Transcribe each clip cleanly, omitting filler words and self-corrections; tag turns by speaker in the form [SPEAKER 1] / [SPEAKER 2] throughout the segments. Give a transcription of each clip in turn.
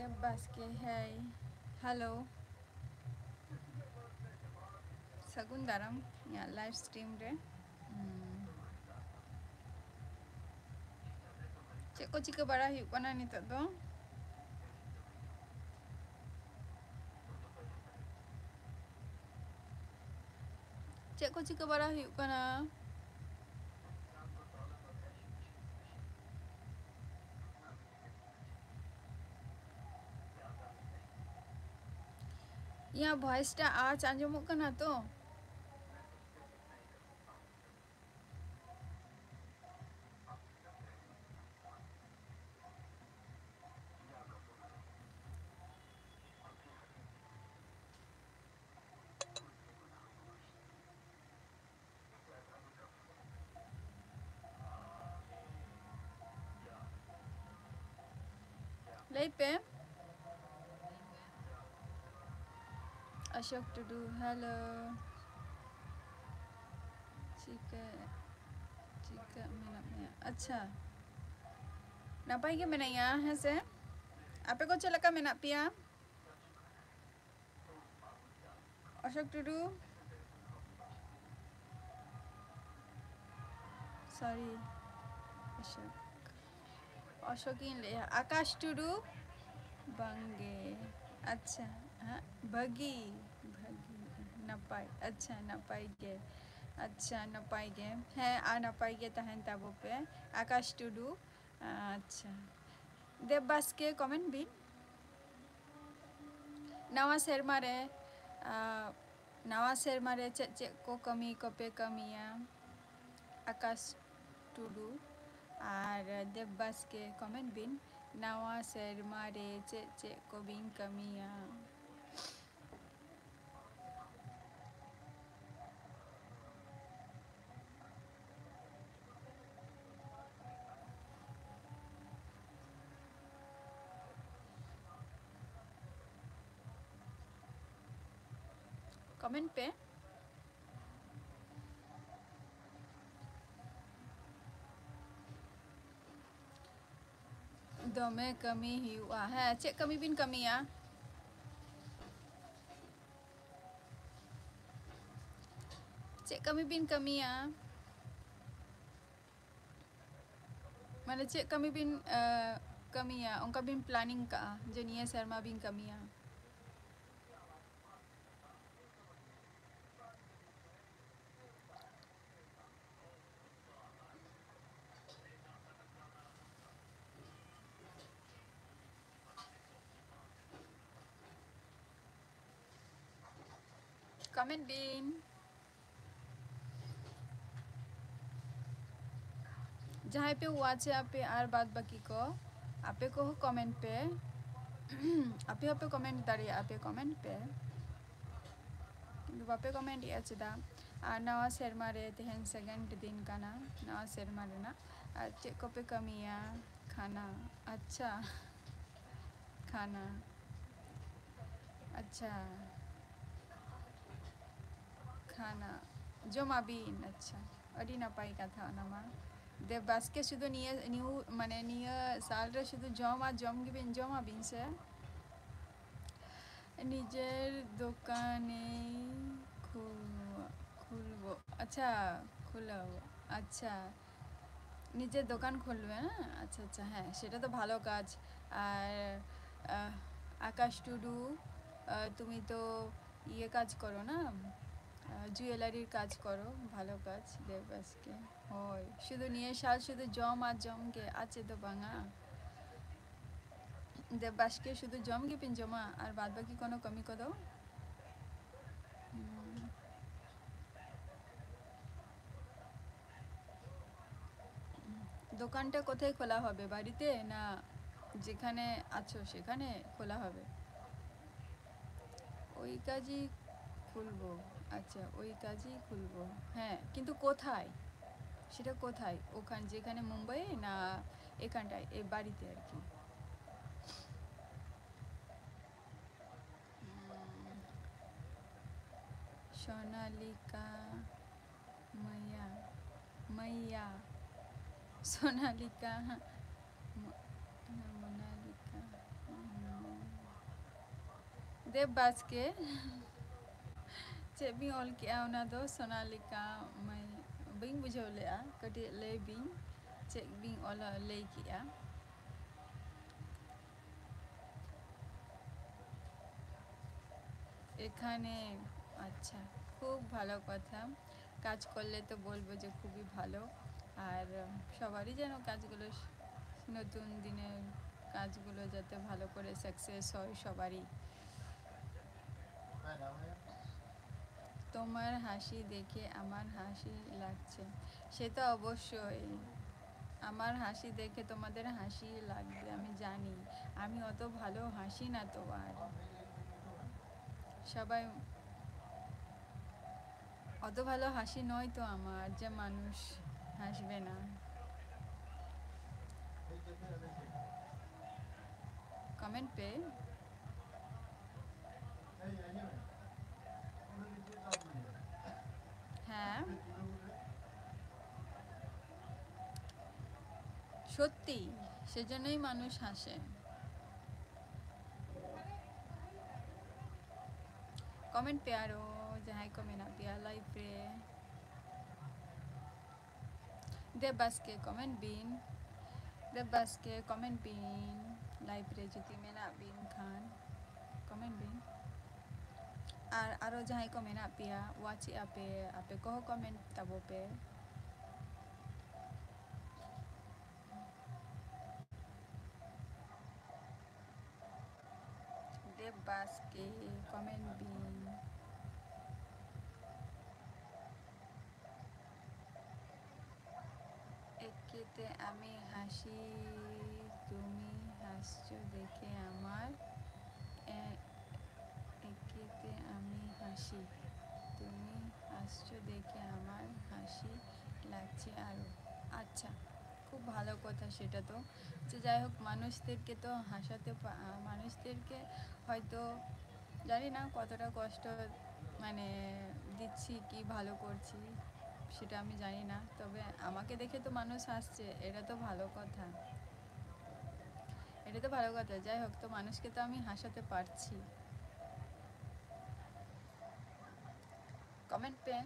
[SPEAKER 1] Dev Baske, hey, hello, Sagun Daram, yeah, live stream re. Cek ko chika bara huyuk kana nitoq do? Cek ko chika bara huyuk kana? Ya voice ta aaj anjomok kana to? Leipe? Ashok to do, hello. Chika, chika menap ya. Acha. Napai ge menaya hai se? Ape ko chelaka menap pia? Ashok to do? Sorry. Ashok. Ashokin le. Akash to do? Bangge. अच्छा हाँ भगी भगी नपाई अच्छा नपाई गे अच्छा नपाई गे हैं आ नपाई गे तहन ताबो पे आकाश टुडू अच्छा देवबास के कमेंट बिन नवा सेरमा रे नवा सेरमा रे चे चे को कमी को पे कमिया आकाश टुडू और देवबास के कमेंट बिन नवा सेरमा रे चे चे को बिन कमिया कमेंट पे दोमे कमी हुआ है चेक कमी बिन कमी या चेक कमी बिन कमी या माने चेक कमी बिन कमी या उनका बिन प्लानिंग का जो निया शर्मा बिन कमी या कमेंट बिन जहाँ पे हुआ चे आपे आर बाद बाकी को आपे को कमेंट पे आपे आपे कमेंट दारी आपे कमेंट पे किंतु बापे कमेंट या चेदा नवा शर्मा रे तेहन सेकंड दिन का ना नवा शर्मा रे ना चेक को पे कमिया खाना अच्छा खाना अच्छा खाना जमा बिन अच्छा अड़ी नपाई का था नमा देव बास्के शुद्ध निये न्यू माने निये साल रे शुद्ध जमा जम गिबिन जमा बिन से निजेर दोकाने खुलबो अच्छा खुलाबो अच्छा নিজের দোকান খুলবে না আচ্ছা আচ্ছা হ্যাঁ সেটা তো ভালো কাজ আর আকাশ টুডু তুমি তো ইয়ে কাজ করো না জুয়েলারির কাজ করো ভালো কাজ দেববাসকে হয় শুধু নিয়ে সাল শুধু জম আর জমকে আছে তো বাঙা দেববাসকে শুধু জমকে পিন জমা আর বাদ বাকি কোনো কমি করো দোকানটা কোথায় খোলা হবে বাড়িতে না যেখানে আছো সেখানে খোলা হবে ওই কাজই খুলবো আচ্ছা ওই কাজই খুলবো হ্যাঁ কিন্তু কোথায় সেটা কোথায় ওখান যেখানে মুম্বাই না এখানটায় এই বাড়িতে আর কি সোনালিকা মাইয়া মাইয়া Sonalika Monalika Deb Basque, Chebi Ol Kia Onado, Sonalika, my Bing Bujolea, Kati Le Bing, Check Bing Ola Leikia. এখানে আচ্ছা, খুব ভালো কথা। কাজ করলে তো বলবো যে খুবই ভালো। আর সবারই যেন কাজগুলো নতুন দিনের কাজগুলো যাতে ভালো করে সাকসেস হয় সবারই। তোমার হাসি দেখে আমার হাসি লাগছে। সে তো অবশ্যই, আমার হাসি দেখে তোমাদের হাসি লাগবে আমি জানি। আমি অত ভালো হাসি না তো। আর সবাই অত ভালো হাসি নয় তো আমার যে মানুষ হাসবে না। কমেন্ট পে হ্যাঁ সত্যি, সেজন্যই মানুষ হাসে। কমেন্ট পে আরও যাহাই কমেন্ট আপিয়া লাইভ রে দেববাসকে কমেন্ট বিন, দেববাসকে কমেন্ট বিন লাইভ রে যদি মেনা বিন খান কমেন্ট বিন। আর আরও যাহাই কমেন্ট আপিয়া ওয়াচি আপে আপে কহ কমেন্ট তাবো পে। দেববাসকে কমেন্ট বিন। একেতে আমি হাসি, তুমি হাসছো দেখে আমার একেতে আমি হাসি, তুমি হাসছো দেখে আমার হাসি লাগছে আরও। আচ্ছা, খুব ভালো কথা সেটা তো। যে যাই হোক, মানুষদেরকে তো হাসাতে মানুষদেরকে হয়তো জানি না কতটা কষ্ট মানে দিচ্ছি কি ভালো করছি সেটা আমি জানি না, তবে আমাকে দেখে তো মানুষ হাসছে, এটা তো ভালো কথা। এটা তো ভালো কথা। যাই হোক, তো মানুষকে তো আমি হাসাতে পারছি। কমেন্ট পে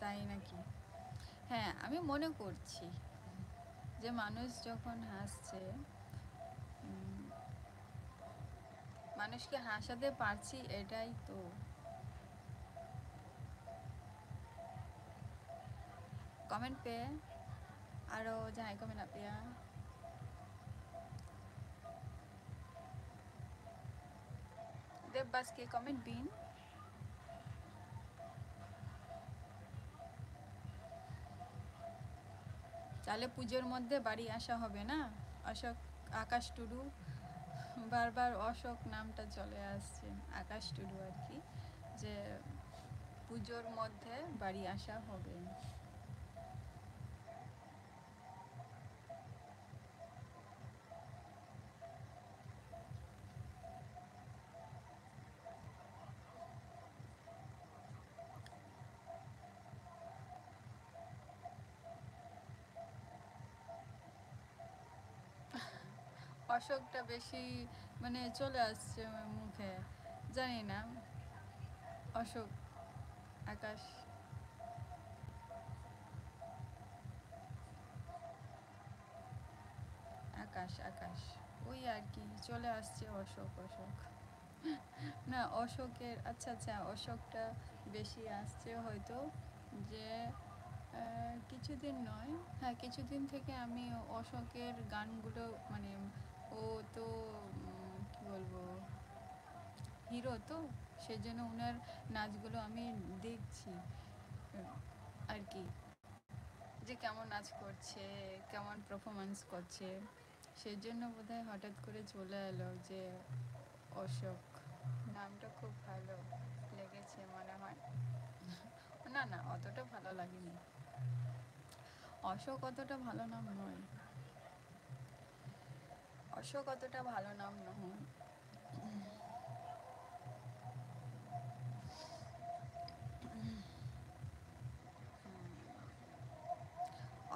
[SPEAKER 1] তাই নাকি? হ্যাঁ, আমি মনে করছি যে মানুষ যখন হাসছে, মানুষকে হাসাতে পারছি, এটাই তো। কমেন্ট পে আরও যাহাই কমেন্ট আপিয়া দেববাসকে কমেন্ট বিন। তাহলে পুজোর মধ্যে বাড়ি আসা হবে না? অশোক, আকাশ টুডু, বারবার অশোক নামটা চলে আসছে, আকাশ টুডু আর কি, যে পুজোর মধ্যে বাড়ি আসা হবে। অশোকটা বেশি মানে চলে আসছে মুখে, জানি না। অশোক, আকাশ, আকাশ আকাশ ওই আর কি চলে আসছে অশোক অশোক। না অশোকের, আচ্ছা আচ্ছা, অশোকটা বেশি আসছে হয়তো। যে কিছুদিন নয়, হ্যাঁ কিছুদিন থেকে আমি অশোকের গানগুলো মানে ও তো কী বলবো, হিরো তো, সেজন্য ওনার নাচগুলো আমি দেখছি আর কি, যে কেমন নাচ করছে, কেমন পারফরমেন্স করছে। সেই জন্য বোধহয় হঠাৎ করে চলে এলো যে অশোক নামটা খুব ভালো লেগেছে মনে হয়। না না, অতটা ভালো লাগেনি। অশোক অতটা ভালো নাম নয়, অশোক অতটা ভালো নাম নয়।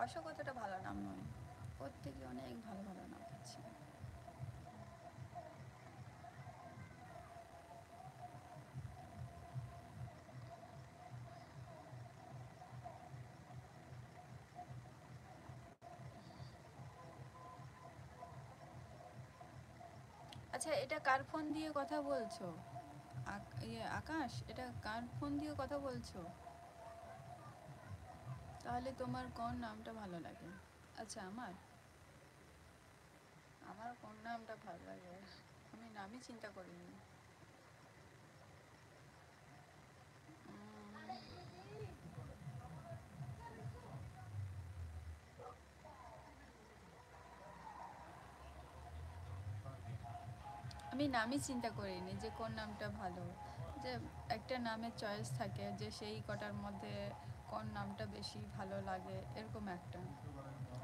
[SPEAKER 1] অশোক অতটা ভালো নাম নয়। ওর থেকে অনেক ভালো ভালো নাম আছে। আচ্ছা, এটা কার ফোন দিয়ে কথা বলছো? ইয়ে আকাশ, এটা কার ফোন দিয়ে কথা বলছো? তাহলে তোমার কোন নামটা ভালো লাগে? আচ্ছা, আমার আমার কোন নামটা ভালো লাগে আমি নামই চিন্তা করিনি। আমি নামই চিন্তা করিনি যে কোন নামটা ভালো, যে একটা নামের চয়েস থাকে যে সেই কটার মধ্যে কোন নামটা বেশি ভালো লাগে, এরকম একটা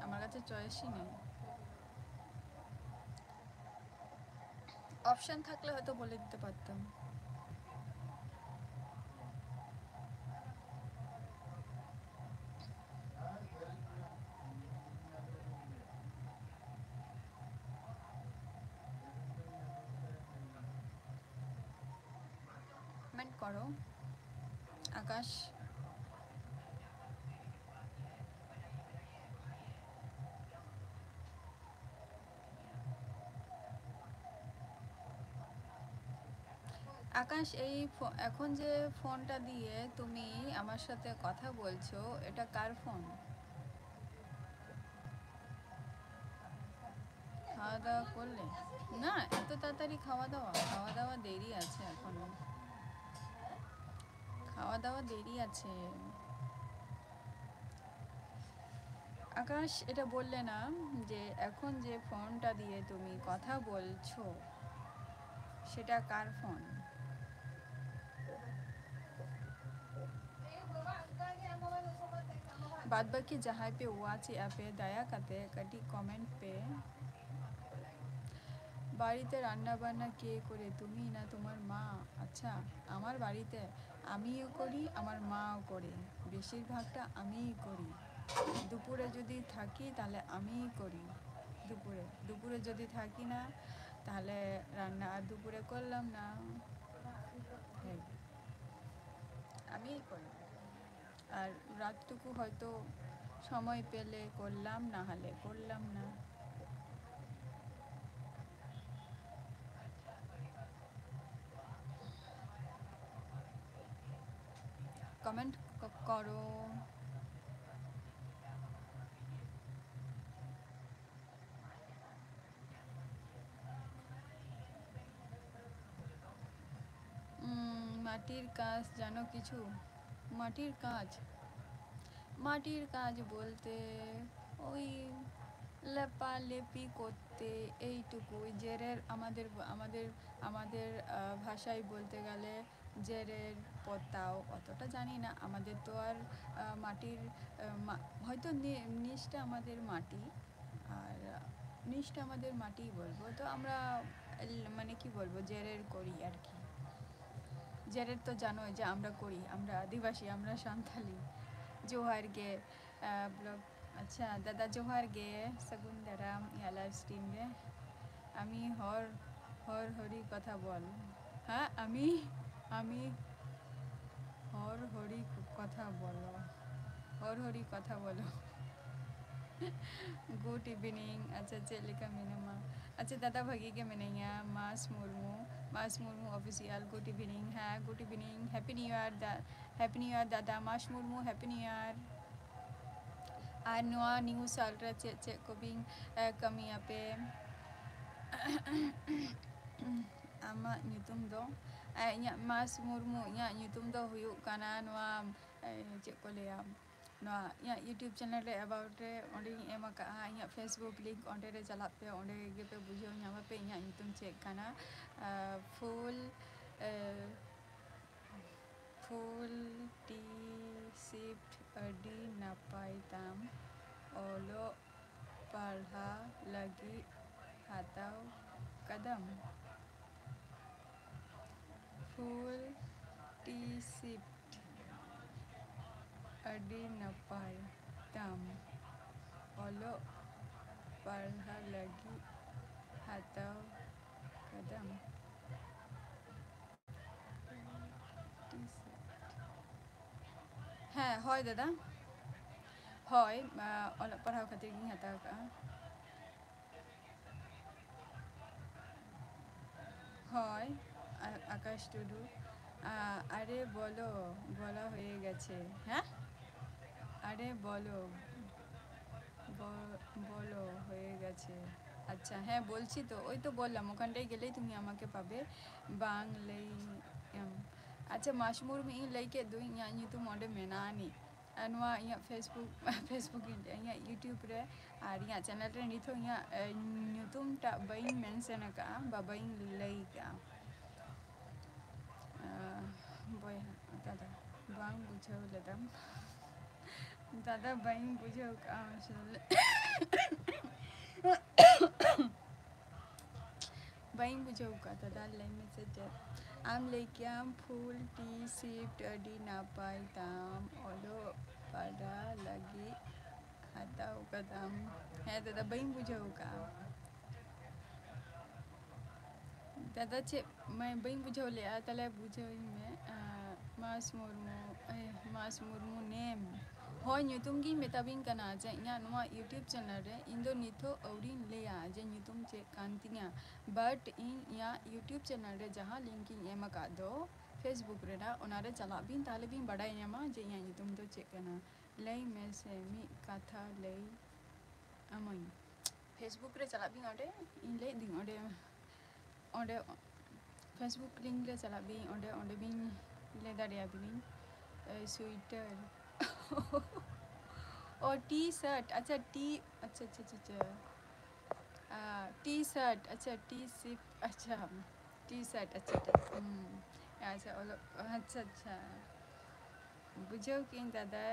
[SPEAKER 1] আমার কাছে চয়েসই নেই। অপশন থাকলে হয়তো বলে দিতে পারতাম। কমেন্ট করো আকাশ। আকাশ, এই এখন যে ফোনটা দিয়ে তুমি আমার সাথে কথা বলছো, এটা কার ফোন? খাওয়া দাওয়া করলে? না, এত তাড়াতাড়ি খাওয়া দাওয়া? খাওয়া দাওয়া দেরি আছে এখনো। খাওয়া দাওয়া দেরি আছে। আকাশ, এটা বললে না যে এখন যে ফোনটা দিয়ে তুমি কথা বলছো সেটা কার ফোন? बाद बाकी जहाँ पे वाच ऐपे दया करते कटी कमेंट पे বাড়িতে রান্না বান্না কে করে, তুমি না তোমার মা? আচ্ছা, আমার বাড়িতে আমিও করি, আমার মাও করে, বেশিরভাগটা আমিই করি। দুপুরে যদি থাকি তাহলে আমিই করি। দুপুরে দুপুরে যদি থাকি না তাহলে রান্না আর দুপুরে করলাম না, এই আমিই করি। আর রাতটুকু হয়তো সময় পেলে করলাম, না হলে করলাম না। কমেন্ট করো। মাটির কাজ জানো কিছু? মাটির কাজ, মাটির কাজ বলতে ওই লেপালেপি করতে, এইটুকুই। জেরের আমাদের আমাদের আমাদের ভাষায় বলতে গেলে জেরের পোতাও, অতটা জানি না। আমাদের তো আর মাটির হয়তো নিচটা আমাদের মাটি, আর নিচটা আমাদের মাটিই বলবো তো আমরা, মানে কি বলবো, জেরের করি আর কি। জেরের তো জানোই যে আমরা করি, আমরা আদিবাসী, আমরা সান্থালি। জোহার গে ব্লগ। আচ্ছা দাদা, জোহার গে সগুন দারাম ইয়া লাইভ স্ট্রিম রে। আমি হর হর হরি কথা বল। হ্যাঁ, আমি আমি হর হরি কথা বলো, হর হরি কথা বলো। Good evening. अच्छा चलिका मिनमा। अच्छा दादा भगी के मिनैया मास मुर्मू, मास मुर्मू ऑफिशियल गुड इवनिंग है, good evening, happy new year happy new year दादा मास मुर्मू, हैप्पी न्यू ईयर। আর নোয়া নিউ সালরা চেক চেক কবিং কামিয়া পে ᱟᱢᱟᱜ ᱧᱩᱛᱩᱢ ᱫᱚ? ᱤᱧᱟᱹᱜ ᱢᱟᱥ ᱢᱩᱨᱢᱩ, ᱤᱧᱟᱹᱜ ᱧᱩᱛᱩᱢ ᱫᱚ ᱦᱩᱭᱩᱜ ᱠᱟᱱᱟ ᱱᱚᱣᱟ ᱪᱮᱫ ᱠᱚ ᱞᱟᱹᱭᱟ, ᱱᱚᱣᱟ ᱤᱧᱟᱹᱜ ᱤᱭᱩᱴᱤᱭᱩᱵᱽ ᱪᱮᱱᱮᱞ ᱨᱮ ᱮᱵᱟউᱴ ᱨᱮ ᱚᱸᱰᱮᱧ ᱮᱢ ᱟᱠᱟᱫᱼᱟ ᱤᱧᱟᱹᱜ ᱯᱷᱮᱥᱵᱩᱠ ᱞᱤᱝᱠ, ᱚᱸᱰᱮ ᱨᱮ ᱪᱟᱞᱟᱜ ᱯᱮ, ᱚᱸᱰे ᱜᱮᱯᱮ ᱵᱩᱡᱷᱟᱹᱣ ᱧᱟᱢᱟ ᱯᱮ ᱤᱧᱟᱹᱜ ᱧᱩᱛᱩᱢ ᱪᱮᱫ ᱠᱟᱱᱟ᱾ ᱯᱷᱩᱞ ᱯᱷᱩᱞ ᱴᱤ ᱥᱤᱯᱴ ᱟᱹᱰᱤ ᱱᱟᱯᱟᱭ ᱛᱟᱢ, ᱚᱞᱚᱜ ᱯᱟᱲᱦᱟᱣ ᱞᱟᱹᱜᱤᱫ ᱦᱟᱛᱟᱣ ᱠᱟᱫᱟᱢ? ফুল টি শিফট ᱟᱹᱰᱤ ᱱᱟᱯᱟᱭ ᱛᱟᱢ, ᱚᱞᱚᱜ ᱯᱟᱲᱦᱟᱣ ᱞᱟᱹᱜᱤᱫ ᱦᱟᱛᱟᱣ ᱠᱟᱫᱟᱢ? ᱦᱮᱸ ᱦᱳᱭ ᱫᱟᱫᱟ, ᱦᱳᱭ ᱚᱞᱚᱜ ᱯᱟᱲᱦᱟᱣ ᱠᱷᱟᱹᱛᱤᱨ ᱜᱤᱧ ᱦᱟᱛᱟᱣ ᱠᱟᱜᱼᱟ᱾ হয়, আকাশ টুডু। আরে বলো, বলা হয়ে গেছে। হ্যাঁ, আরে বলো, বলো হয়ে গেছে। আচ্ছা হ্যাঁ বলছি তো, ওই তো বললাম ওখানটায় গেলেই তুমি আমাকে পাবে। বাং ᱞᱟᱹᱭ আচ্ছা মাসমᱩᱨᱢᱩ ᱤᱧ ᱞᱟᱹᱭ ᱠᱮᱫ ᱫᱚ ᱤᱧᱟᱹᱜ ᱧᱩᱛᱩᱢ ᱚᱸᱰᱮ ᱢᱮᱱᱟᱜ ᱟᱹᱱᱤᱡ ᱱᱚᱣᱟ ᱤᱧᱟᱹᱜ ᱯᱷᱮᱥᱵᱩᱠ ᱤᱧᱟᱹᱜ ᱤᱭᱩᱴᱤᱭᱩᱵᱽ ᱨᱮ ᱟᱨ ᱤᱧᱟᱹᱜ ᱪᱮᱱᱮᱞ ᱨᱮ ᱱᱤᱛ ᱦᱚᱸ ᱤᱧᱟᱹᱜ ᱧᱩᱛᱩᱢ ᱴᱟᱜ ᱵᱟᱹᱧ ᱢᱮᱱᱥᱮᱱ ᱟᱠᱟᱫᱼᱟ ᱵᱟ ᱵᱟᱹᱧ ᱞᱟᱹᱭ ᱠᱟᱜᱼᱟ᱾ ᱵᱚᱭᱦᱟ দাদা ᱵᱟᱝ ᱵᱩᱡᱷᱟᱹᱣ ᱞᱮᱫᱟᱢ? দাদা ᱵᱟᱹᱧ ᱵᱩᱡᱷᱟᱹᱣ ᱠᱟᱜᱼᱟ আসলে। ᱵᱟᱹᱧ ᱵᱩᱡᱷᱟᱹᱣ ᱠᱟᱜᱼᱟ ᱫᱟᱫᱟ, ᱞᱟᱹᱭ ᱢᱮ ᱥᱮ ᱪᱮᱫ? ᱟᱢ ᱞᱟᱹᱭ ᱠᱮᱭᱟᱢ ᱯᱷᱩᱞ ᱴᱤ ᱥᱤᱯᱴ ᱟᱹᱰᱤ ᱱᱟᱯᱟᱭ ᱛᱟᱢ, ᱚᱞᱚᱜ ᱯᱟᱲᱦᱟᱣ ᱞᱟᱹᱜᱤᱫ ᱦᱟᱛᱟᱣ ᱠᱟᱫᱟᱢ। ᱦᱮᱸ ᱫᱟᱫᱟ ᱵᱟᱹᱧ ᱵᱩᱡᱷᱟᱹᱣ ᱠᱟᱜᱼᱟ দাদা ᱪᱮᱫ ᱵᱟᱹᱧ ᱵᱩᱡᱷᱟᱹᱣ ᱞᱮᱜᱼᱟ, ᱛᱟᱦᱞᱮ ᱵᱩᱡᱷᱟᱹᱣᱤᱧ ᱢᱮ। ᱢᱟᱥ ᱢᱩᱨᱢᱩ ᱱᱮᱢ, ᱦᱳᱭ ᱧᱩᱛᱩᱢ ᱜᱤᱧ ᱢᱮᱛᱟᱵᱤᱱ ᱠᱟᱱᱟ ᱡᱮ ᱤᱧᱟᱹᱜ ᱱᱚᱣᱟ ᱤᱭᱩᱴᱤᱭᱩᱵᱽ ᱪᱮᱱᱮᱞ ᱨᱮ ᱤᱧ ᱫᱚ ᱱᱤᱛᱚᱜ ᱟᱹᱣᱨᱤᱧ ᱞᱟᱹᱭᱟ ᱡᱮ ᱧᱩᱛᱩᱢ ᱪᱮᱫ ᱠᱟᱱ ᱛᱤᱧᱟᱹ, ᱵᱟᱴ ᱤᱧ ᱤᱧᱟᱹᱜ ᱤᱭᱩᱴᱤᱭᱩᱵᱽ ᱪᱮᱱᱮᱞ ᱨᱮ ᱡᱟᱦᱟᱸ ᱞᱤᱝᱠ ᱤᱧ ᱮᱢ ᱟᱠᱟᱫ ᱫᱚ ᱯᱷᱮᱥᱵᱩᱠ ᱨᱮᱱᱟᱜ, ᱚᱱᱟᱨᱮ ᱪᱟᱞᱟᱜ ᱵᱤᱱ ᱛᱟᱦᱞᱮ ᱵᱤᱱ ᱵᱟᱰᱟᱭ ᱧᱟᱢᱟ ᱡᱮ ᱤᱧᱟᱹᱜ ᱧᱩᱛᱩᱢ ᱫᱚ ᱪᱮᱫ ᱠᱟᱱᱟ। ᱞᱟᱹᱭ ᱢᱮᱥᱮ ᱢᱤᱫ ᱠᱟᱛᱷᱟ ᱞᱟᱹᱭ ᱟᱹᱢᱟᱹᱧ। ᱯᱷᱮᱥᱵᱩᱠ ᱨᱮ ᱪᱟᱞᱟᱜ ᱵᱤᱱ, ᱚᱸᱰᱮ ᱤᱧ ᱞᱟᱹᱭ ᱫᱤᱧ ᱚᱸᱰᱮ ᱯᱷᱮᱥᱵᱩᱠ ᱞᱤᱝᱠ ᱨᱮ ᱪᱟᱞᱟᱜ ᱵᱤᱱ, ᱚᱸᱰᱮ ᱵᱤᱱ ᱞᱟᱹᱭ ᱫᱟᱲᱮᱭᱟᱵᱤᱱ সুইটার ও টি শার্ট, আচ্ছা টি আচ্ছা আচ্ছা আচ্ছা টি শার্ট, আচ্ছা টি সিপ, আচ্ছা টি শার্ট, আচ্ছা আচ্ছা আচ্ছা আচ্ছা বুঝাᱹᱣ ᱠᱮᱜᱼᱟᱹᱧ ᱫᱟᱫᱟ,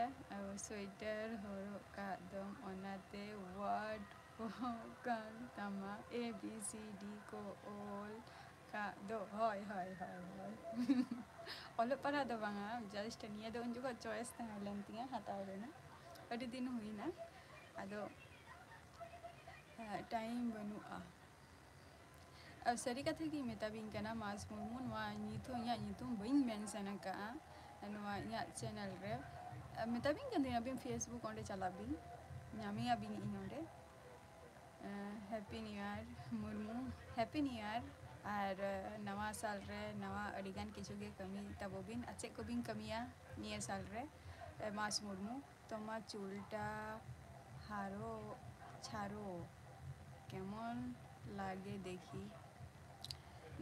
[SPEAKER 1] সোয়েটার ᱦᱚᱨᱚᱜ ᱠᱟᱜ ᱫᱚᱢ ᱚᱱᱟᱛᱮ ওয়ার্ড ᱠᱚ ᱠᱟᱱ ᱛᱟᱢᱟ ABCD ᱠᱚ ᱚᱞ ᱠᱟᱜ ᱫᱚ। ᱦᱳᱭ ᱦᱳᱭ ᱦᱳᱭ ᱦᱳᱭ ᱚᱞᱚᱜ ᱯᱟᱲᱦᱟᱜ ᱫᱚ ᱵᱟᱝᱟ, ᱡᱟᱥᱴ ᱱᱤᱭᱟᱹ ᱫᱚ ᱩᱱ ᱡᱚᱠᱷᱚᱱ ᱪᱚᱭᱮᱥ ᱛᱟᱦᱮᱸ ᱞᱮᱱ ᱛᱤᱧᱟᱹ ᱦᱟᱛᱟᱣ ᱨᱮᱱᱟᱜ, ᱟᱹᱰᱤ ᱫᱤᱱ ᱦᱩᱭᱱᱟ, ᱟᱫᱚ ᱴᱟᱭᱤᱢ ᱵᱟᱹᱱᱩᱜᱼᱟ। ᱥᱟᱹᱨᱤ ᱠᱟᱛᱷᱟ ᱜᱤᱧ ᱢᱮᱛᱟᱵᱤᱱ ᱠᱟᱱᱟ ᱢᱟᱥ ᱢᱩᱨᱢᱩ, ᱱᱚᱣᱟ ᱱᱤᱛ ᱦᱚᱸ ᱤᱧᱟᱹᱜ ᱧᱩᱛᱩᱢ ᱵᱟᱹᱧ ᱢᱮᱱᱥᱮᱱ ᱟᱠᱟᱫᱼᱟ ᱱᱚᱣᱟ ᱤᱧᱟᱹᱜ ᱪᱮᱱᱮᱞ ᱨᱮ। ᱢᱮᱛᱟᱵᱤᱱ ᱠᱟᱱ ᱛᱟᱦᱮᱸ ᱟᱹᱵᱤᱱ ᱯᱷᱮᱥᱵᱩᱠ ᱚᱸᱰᱮ ᱪᱟᱞᱟᱜ ᱵᱤᱱ, ᱧᱟᱢᱮᱭᱟᱵᱤᱱ ᱤᱧ ᱚᱸᱰे। Happy new year Murmu, happy new year. ᱟᱨ ᱱᱟᱣᱟ ᱥᱟᱞ ᱨᱮ ᱱᱟᱣᱟ ᱟᱹᱰᱤᱜᱟᱱ ᱠᱤᱪᱷᱩ ᱜᱮ ᱠᱟᱹᱢᱤ ᱛᱟᱵᱚ ᱵᱤᱱ। ᱟᱨ ᱪᱮᱫ ᱠᱚᱵᱤᱱ ᱠᱟᱹᱢᱤᱭᱟ ᱱᱤᱭᱟᱹ ᱥᱟᱞ ᱨᱮ? মাস মুর্মু, তোমার চুলটা ছাড়ো, কেমন লাগে দেখি।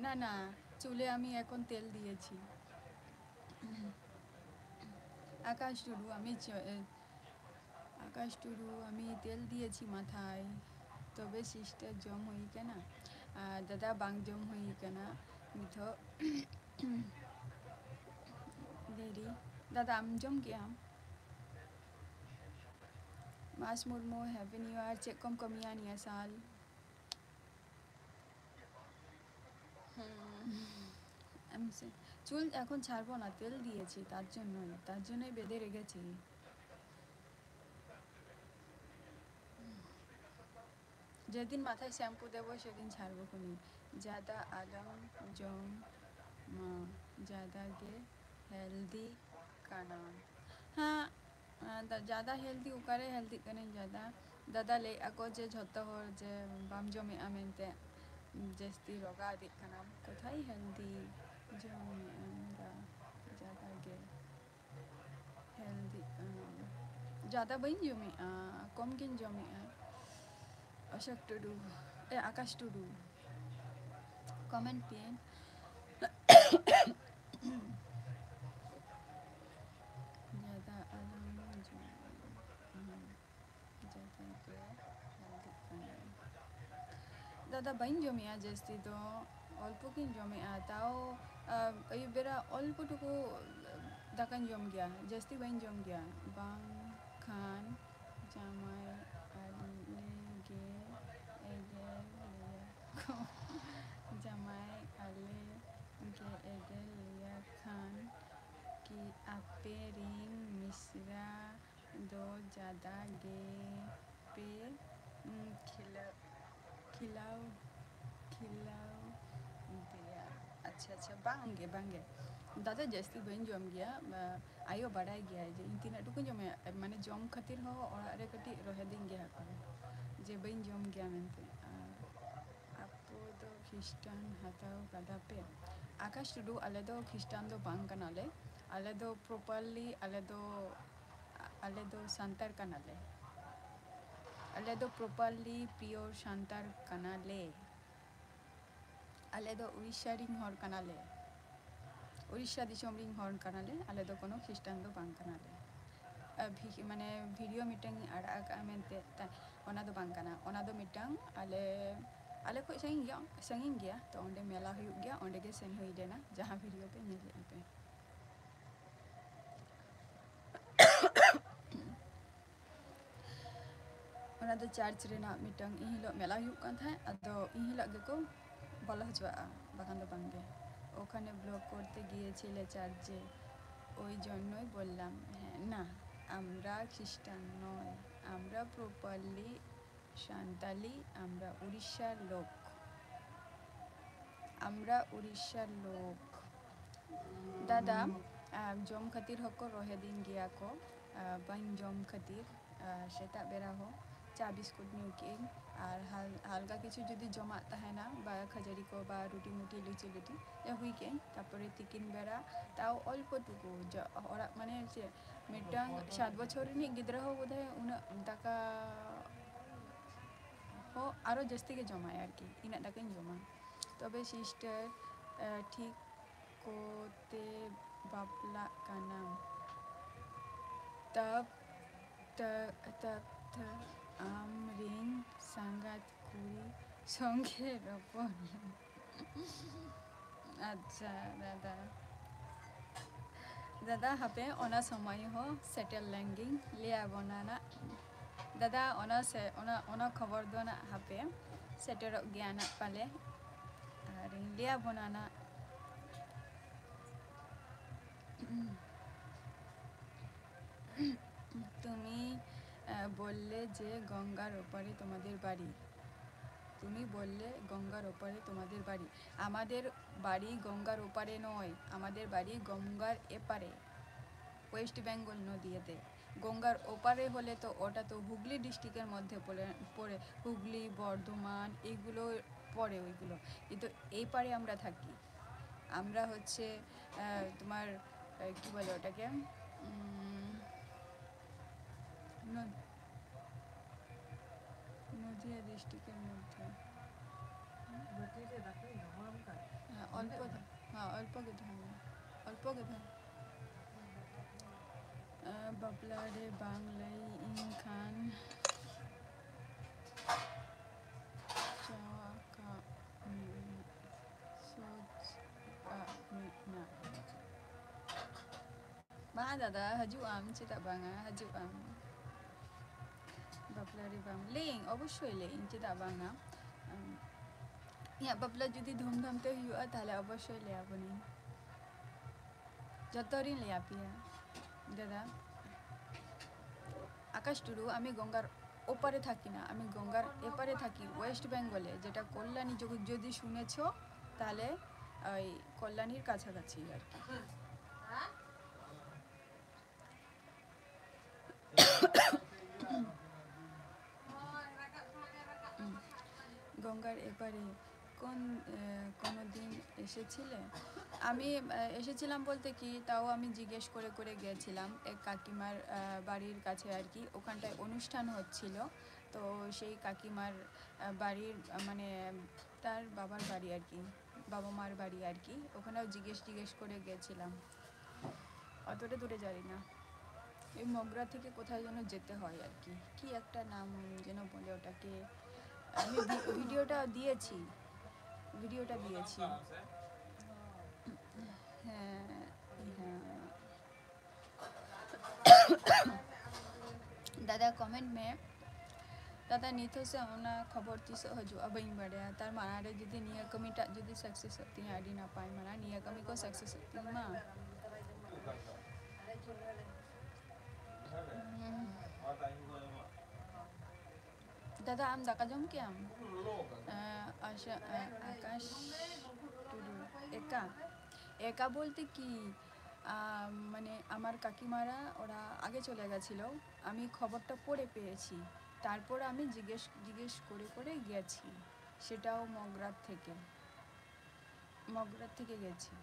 [SPEAKER 1] না না, চুলে আমি এখন তেল দিয়েছি। আকাশ টুডু, আমি তেল দিয়েছি মাথায়। তবে সিস্টার জম হুই কানা, দাদা বাং জম হুই কানা নিথ দেরি দাদা আম জম ᱠᱮᱜᱼᱟᱢ? মাস মুর্মু হ্যাপি নিউ ইয়ার, ᱪᱮᱫ ᱠᱚᱢ ᱠᱟᱹᱢᱤᱭᱟ ᱱᱤᱭᱟᱹ ᱥᱟᱞ? চুল এখন ছাড়বো না, তেল দিয়েছি তার জন্যই বেঁধে রেখেছি। যেদিন মাথায় শ্যাম্পু দেবো সেদিন ছাড়বো খুনি। ज़्यादा आलम जोम ज़्यादा गे हेल्दी खाना। हाँ, ज़्यादा हेल्दी उकारे हेल्दी कने ज़्यादा दादा ले ako जे झोतो हर जे बाम जमेआ मेनते जस्ती रोगा दिख खाना कोथाय हेल्दी जमेआ ज़्यादा गे हेल्दी ज़्यादा बइन जमेआ, कम गिन जमेआ। अशोक टुडू, आकाश टुडू कमेंट पिन ज़्यादा आलम दादा बइन जमेआ जस्ती तो अल्प गिन जमेआ, ताओ अयुब बेरा अल्प टुकु दाकान जम गया, जस्ती बइन जम गया। बांग खान जामाई आले गे एगेल लिया जामाई आले गे एगेल लिया खान कि आपे रिंग मिश्रा दो ज़्यादा गे पे खिला खिलाओ खिलाओ दिया अच्छा बांगे बांगे दादा जस्ती बन जम गया आयो बड़ा गया जे इन तीन टुकु जमे माने जम खातिर हो और अरे कटी रहे दिन गया को जे बन जम गया मेनते आपो दो ख्रिस्टान हताओ कदा पे आकाश टुडू आले दो ख्रिस्टान दो बांग कनाले आले दो प्रॉपर्ली आले दो सांतार कनाले आले दो प्रॉपर्ली प्योर सांतार कनाले आले दो उड़ीसा रिंग हर कनाले उड़ीसा दिसम रिंग हर कनाले आले दो कोनो ख्रिस्टान दो बांग कनाले माने वीडियो मीटिंग आड़ा मेनते ओना दो बांग कना ओना दो मिटांग आले को संगिंग गया तो ओंडे मेला हुई गया ओंडे के सेन हुई देना जहाँ वीडियो पे नेले पे ओना दो चार्च रेना मिटांग इहिलो मेला हुई कान था अदो इहिलो गेको বলা হচ্ছে বাগান তো বাঙ্গে ওখানে ব্লগ করতে গিয়েছিলে চার্চে ওই জন্যই বললাম হ্যাঁ না আমরা খ্রিস্টান নয় আমরা প্রপারলি সান্তালি আমরা উড়িষ্যার লোক দাদা জম খাতির হক রহে দিন গিয়া কো বাইন জম খাতির সেটা বেরা হো চা বিস্কুট নিউকিং আর হালকা কিছু যদি জমা থাকে না বা খাজারি কো বা রুটি মুটি লুচি লুটি হুই কে তারপরে তিকিন বেড়া তাও অল্পটুকু ওরা মানে যে মিটাং 7 বছর নি গিদ্রা হো বোধহয় উনা টাকা হো আরও জাস্তি কে জমায় আর কি ইনা টাকাই জমা তবে সিস্টার ঠিক কোতে বাপলা কানাম तब আমরিং সাঙ্গাত কুড়ি সঙ্গে রপন আচ্ছা দাদা হাপে ওনা সময় হো সেটেল ল্যাঙ্গিং লিয়া বনানা দাদা ওনা খবর দো না হাপে সেটেল জ্ঞান পালে আর লিয়া বনানা তুমি বললে যে গঙ্গার ওপারে তোমাদের বাড়ি আমাদের বাড়ি গঙ্গার ওপারে নয় আমাদের বাড়ি গঙ্গার এপারে ওয়েস্ট বেঙ্গল নদীতে গঙ্গার ওপারে হলে তো ওটা তো হুগলি ডিস্ট্রিক্টের মধ্যে পড়ে হুগলি বর্ধমান এগুলো পড়ে ওইগুলো কিন্তু এই পারে আমরা থাকি আমরা হচ্ছে তোমার কী বলে ওটাকে নদিয়া ডিস্ট্রিক্টের মধ্যে অল্প কে বাবলারে বাংলাই ইনখান Ba dada hajud চেতা বাঙা hajud বাবলারে বাং লেং অবশ্যই লেং চেতা বাঙা ইয়া বাবলা যদি ধুমধামতে হুᱭᱩᱜᱼᱟ তাহলে অবশ্যই লে আপনি যত রিন লে আপিয়া দাদা আকাশ টুডু আমি গঙ্গার ওপারে থাকি না আমি গঙ্গার এপারে থাকি ওয়েস্ট বেঙ্গলে যেটা কল্যাণী যদি শুনেছো তাহলে ওই কল্যাণীর কাছাকাছি আর কি গঙ্গার এপারে কোনো দিন এসেছিলে আমি এসেছিলাম বলতে কি তাও আমি জিজ্ঞেস করে গিয়েছিলাম এক কাকিমার বাড়ির কাছে আর কি ওখানটায় অনুষ্ঠান হচ্ছিল তো সেই কাকিমার বাড়ির মানে তার বাবার বাড়ি আর কি বাবা মার বাড়ি আর কি ওখানেও জিজ্ঞেস করে গিয়েছিলাম অতটা দূরে যাই না এই মগরা থেকে কোথায় যেন যেতে হয় আর কি কি একটা নাম যেন বলে ওটাকে আমি ভিডিওটা দিয়েছি হ্যাঁ दादा कमेंट में दादा नितो से ओना खबर तीस हजुआ बई बड़े तार माना जुदी निया कमीटा जुदी सक्सेस होती है आडी ना पाए माना निया कमी को सक्सेस होती मा দাদা আম দাকা জম কি আম আশা আকাশ টুডু একা একা বলতে কি মানে আমার কাকিমারা ওরা আগে চলে গেছিলো, আমি খবরটা পড়ে পেয়েছি, তারপর আমি জিজ্ঞেস জিজ্ঞেস করে করে গেছি, সেটাও মগরার থেকে গেছি।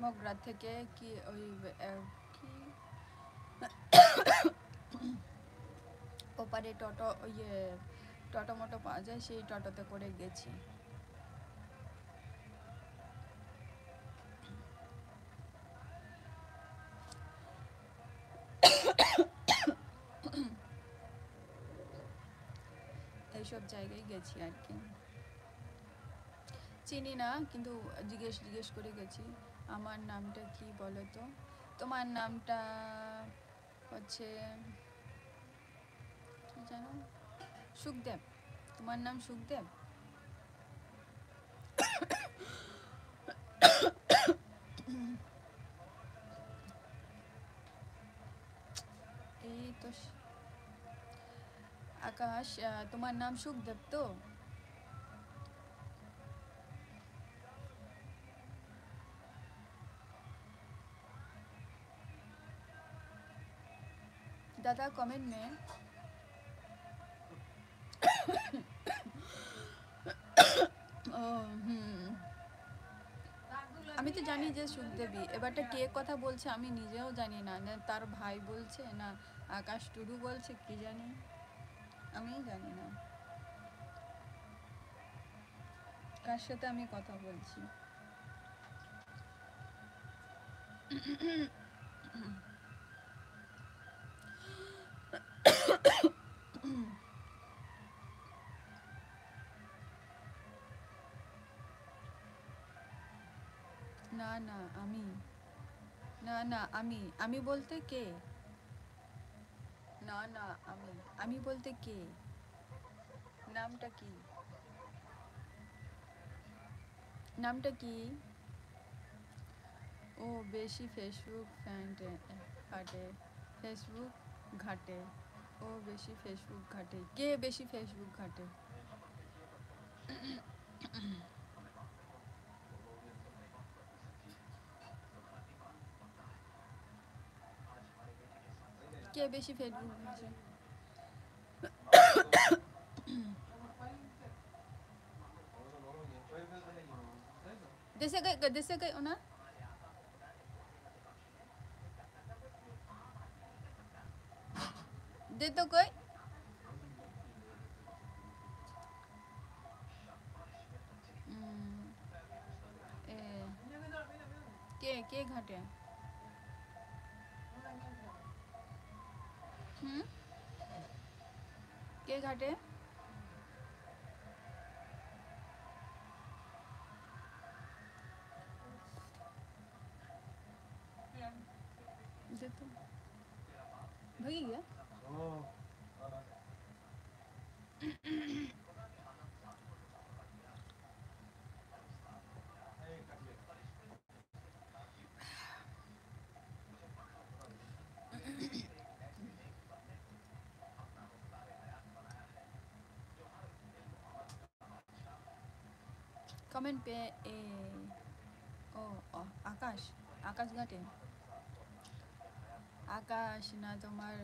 [SPEAKER 1] মগরার থেকে কি ওই কি ওপারে টোটো ইয়ে টোটো মোটো পাওয়া যায়, সেই টোটোতে করে গেছি। এইসব জায়গায় গেছি আর কি। চিনি না, কিন্তু জিজ্ঞেস জিজ্ঞেস করে গেছি আমার নামটা কি বলো তো, তোমার নামটা হচ্ছে কি জানো, সুখদেব, তোমার নাম সুখদেব। এই তো আকাশ, তোমার নাম সুখদেব তো? दादा कमेंट में ও আমি তো জানি যে সুখদেবী, এবারটা কে কথা বলছে আমি নিজেও জানি না, না তার ভাই বলছে না আকাশ টুডু বলছে, কি জানি, আমি জানি না কার সাথে আমি কথা বলছি। না না আমি, না না আমি বলতে কে, না না আমি বলতে কে, নামটা কি, নামটা কি? ও বেশি ফেসবুক ঘাটে, ফেসবুক ঘাটে, ও বেশি ফেসবুক ঘাটে, কে বেশি ফেসবুক ঘাটে? কে বেশি ফেসবুক ঘাটে? দেশে গই ওনার দে তো কই এ কে কে ঘাটে? হুম, কে ঘাটে? दे तो भगी गया। कमेंट पे ए ও আকাশ, আকাশ ঘাটে, আকাশ না তোমার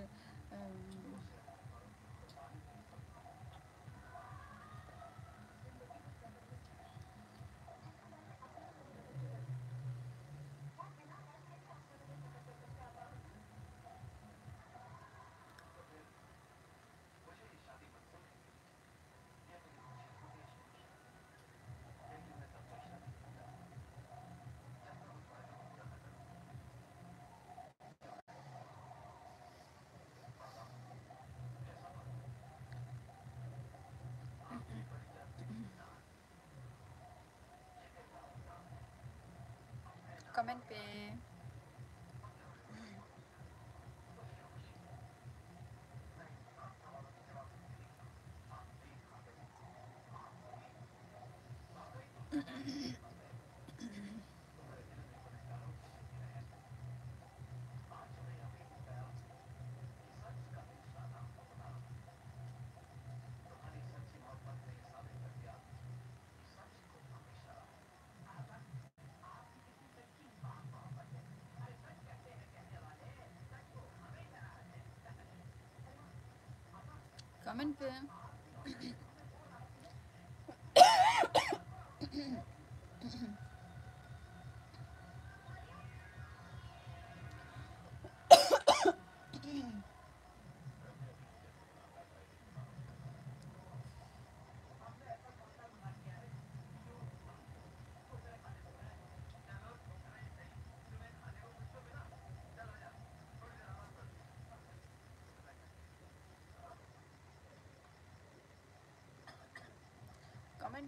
[SPEAKER 1] कमेंट पे कमेंट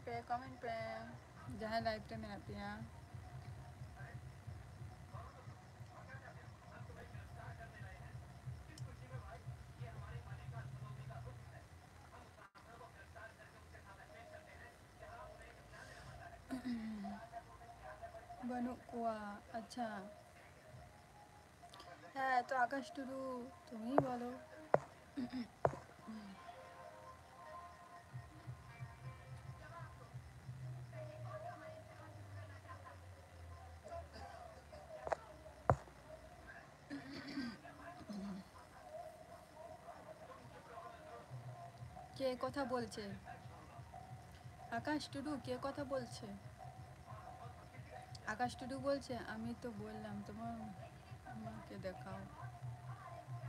[SPEAKER 1] पे कमेंट पे जहाँ लाइव पे मेरा पिया बनू कुआ अच्छा হ্যাঁ তো আকাশ টুডু তুমিই বলো কে কথা বলছে আকাশ টুডু কে কথা বলছে আকাশ টুডু বলছে আমি তো বললাম তোমার মাকে দেখাও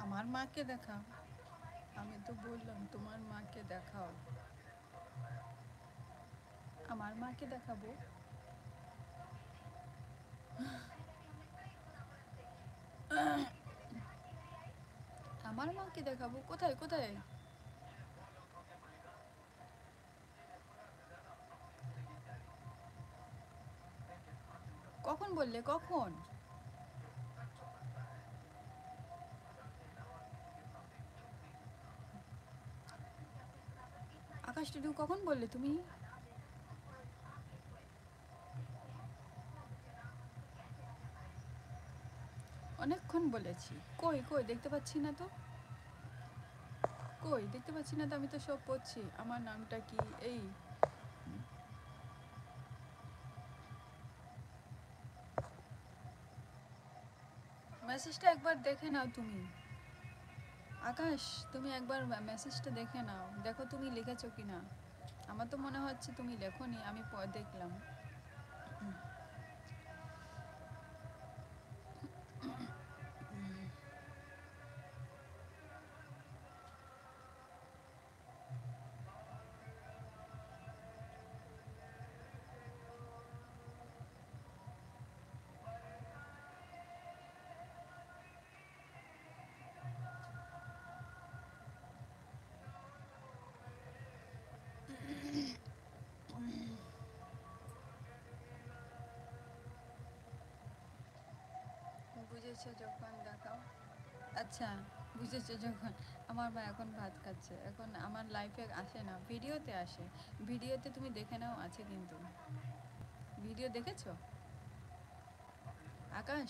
[SPEAKER 1] আমার মাকে দেখাও আমি তো বললাম তোমার মাকে দেখাও আমার মাকে দেখাবো আমার মাকে দেখাবো কোথায় কোথায় কখন বললে কখন আকাশ টুডু কখন বললে তুমি অনেকক্ষণ বলেছি কই কই দেখতে পাচ্ছি না তো কই দেখতে পাচ্ছি না তো আমি তো সব পড়ছি আমার নামটা কি এই মেসেজটা একবার দেখে নাও তুমি আকাশ তুমি একবার মেসেজটা দেখে নাও দেখো তুমি লিখেছো কি না আমার তো মনে হচ্ছে তুমি লেখোনি আমি দেখলাম বুঝেছো যখন দেখাও আচ্ছা বুঝেছো যখন আমার মা এখন ভাত খাচ্ছে এখন আমার লাইফে আসে না ভিডিওতে আসে ভিডিওতে তুমি দেখে নাও আছে কিন্তু ভিডিও দেখেছো আকাশ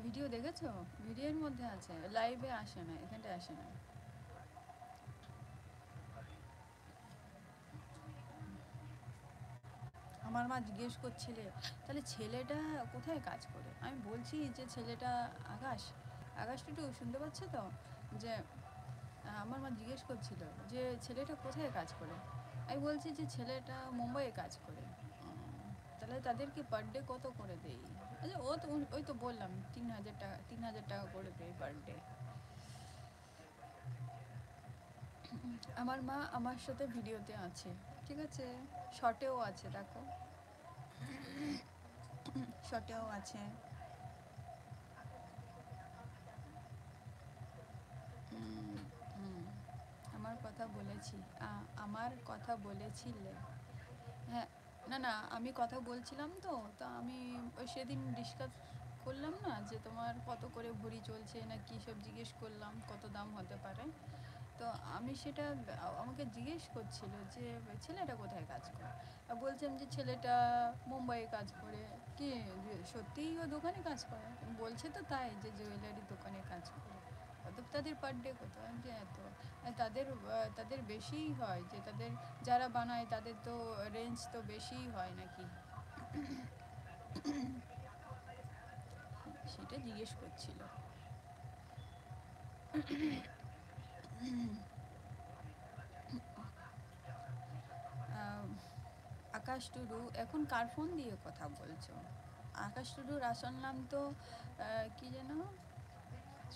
[SPEAKER 1] ভিডিও দেখেছো ভিডিওর মধ্যে আছে লাইভে আসে না এখানটায় আসে না আমার মা জিজ্ঞেস করছিলে তাহলে ছেলেটা কোথায় কাজ করে আমি বলছি যে ছেলেটা আকাশ আকাশ একটু শুনতে পাচ্ছে তো যে আমার মা জিজ্ঞেস করছিল যে ছেলেটা কোথায় কাজ করে আমি বলছি যে ছেলেটা মুম্বাইয়ে কাজ করে তাহলে তাদেরকে পার ডে কত করে দেই আচ্ছা ও তো ওই তো বললাম 3,000 টাকা 3,000 টাকা করে দেয় পার ডে আমার মা আমার সাথে ভিডিওতে আছে ঠিক আছে শর্টেও আছে দেখো শর্টেও আছে আমার কথা বলেছি আমার কথা বলেছিলে হ্যাঁ না না আমি কথা বলছিলাম তো তো আমি ওই সেদিন ডিসকাস করলাম না যে তোমার কত করে ভরি চলছে না কী সব জিজ্ঞেস করলাম কত দাম হতে পারে তো আমি সেটা আমাকে জিজ্ঞেস করছিল যে ছেলেটা কোথায় কাজ করে বলছেন যে ছেলেটা মুম্বাইয়ে কাজ করে কি সত্যিই ও দোকানে কাজ করে বলছে তো তাই যে জুয়েলারি দোকানে কাজ করে কত তাদের পার ডে কত যে এত তাদের তাদের বেশিই হয় যে তাদের যারা বানায় তাদের তো রেঞ্জ তো বেশিই হয় নাকি সেটা জিজ্ঞেস করছিল আকাশ টুডু, এখন কার ফোন দিয়ে কথা বলছো? আকাশ টুডুর আসল নাম তো কি যেন,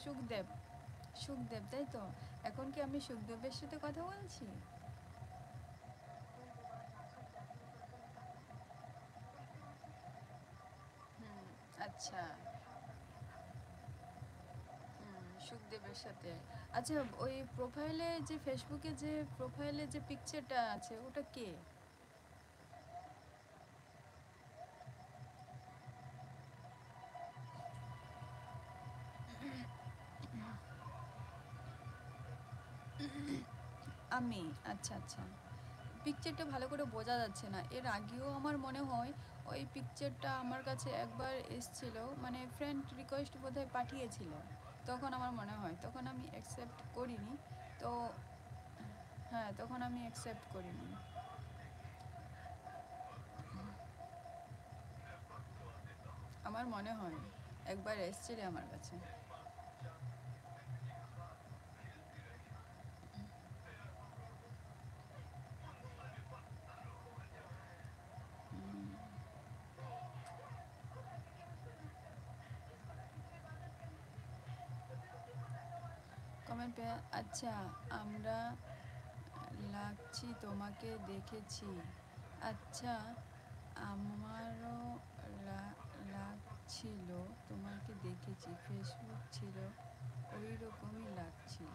[SPEAKER 1] সুখদেব। সুখদেব, তাই তো? এখন কি আমি সুখদেবের সাথে কথা বলছি? হুম, আচ্ছা। সুখদেবের সাথে। আচ্ছা, ওই প্রোফাইলে যে ফেসবুকে যে প্রোফাইলে যে পিকচারটা আছে ওটা কে? আমি, আচ্ছা আচ্ছা। পিকচারটা ভালো করে বোঝা যাচ্ছে না। এর আগেও আমার মনে হয় ওই পিকচারটা আমার কাছে একবার এসছিল, মানে ফ্রেন্ড রিকোয়েস্ট বোধহয় পাঠিয়েছিল। তখন আমার মনে হয়, তখন আমি অ্যাকসেপ্ট করিনি। তো হ্যাঁ, তখন আমি অ্যাকসেপ্ট করিনি। আমার মনে হয় একবার এসছিল আমার কাছে। কমেন্ট পেয়ে, আচ্ছা। আমরা লাগছি তোমাকে দেখেছি। আচ্ছা, আমারও লাগছিল তোমাকে দেখেছি, ফেসবুক ছিল ওই রকমই লাগছিল।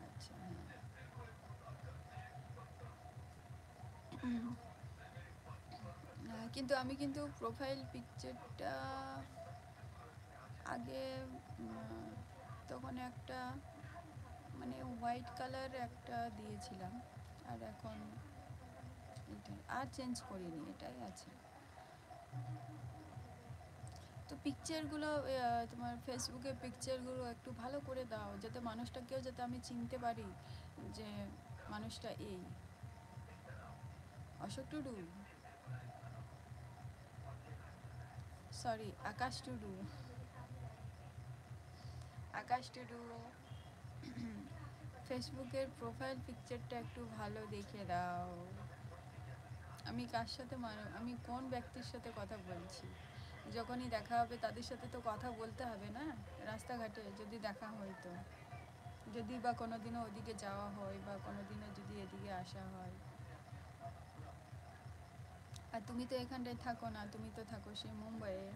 [SPEAKER 1] আচ্ছা, হ্যাঁ। কিন্তু আমি কিন্তু প্রোফাইল পিকচারটা আগে উম, তখন একটা মানে হোয়াইট কালার একটা দিয়েছিলাম, আর এখন এটাই, আর চেঞ্জ করিনি, এটাই আছে। তো পিকচারগুলো, তোমার ফেসবুকে পিকচারগুলো একটু ভালো করে দাও, যাতে মানুষটাকেও যাতে আমি চিনতে পারি যে মানুষটা এই অশোক টুডু, সরি আকাশ টুডু। আকাশ টুডু, ফেসবুকের প্রোফাইল পিকচারটা একটু ভালো দেখে দাও। আমি কার সাথে আমি কোন ব্যক্তির সাথে কথা বলছি? যখনই দেখা হবে তাদের সাথে তো কথা বলতে হবে না, রাস্তাঘাটে যদি দেখা হয় তো, যদি বা কোনো দিনও ওদিকে যাওয়া হয় বা কোনো দিনও যদি এদিকে আসা হয়। আর তুমি তো এখানটায় থাকো না, তুমি তো থাকো সেই মুম্বাইয়ে।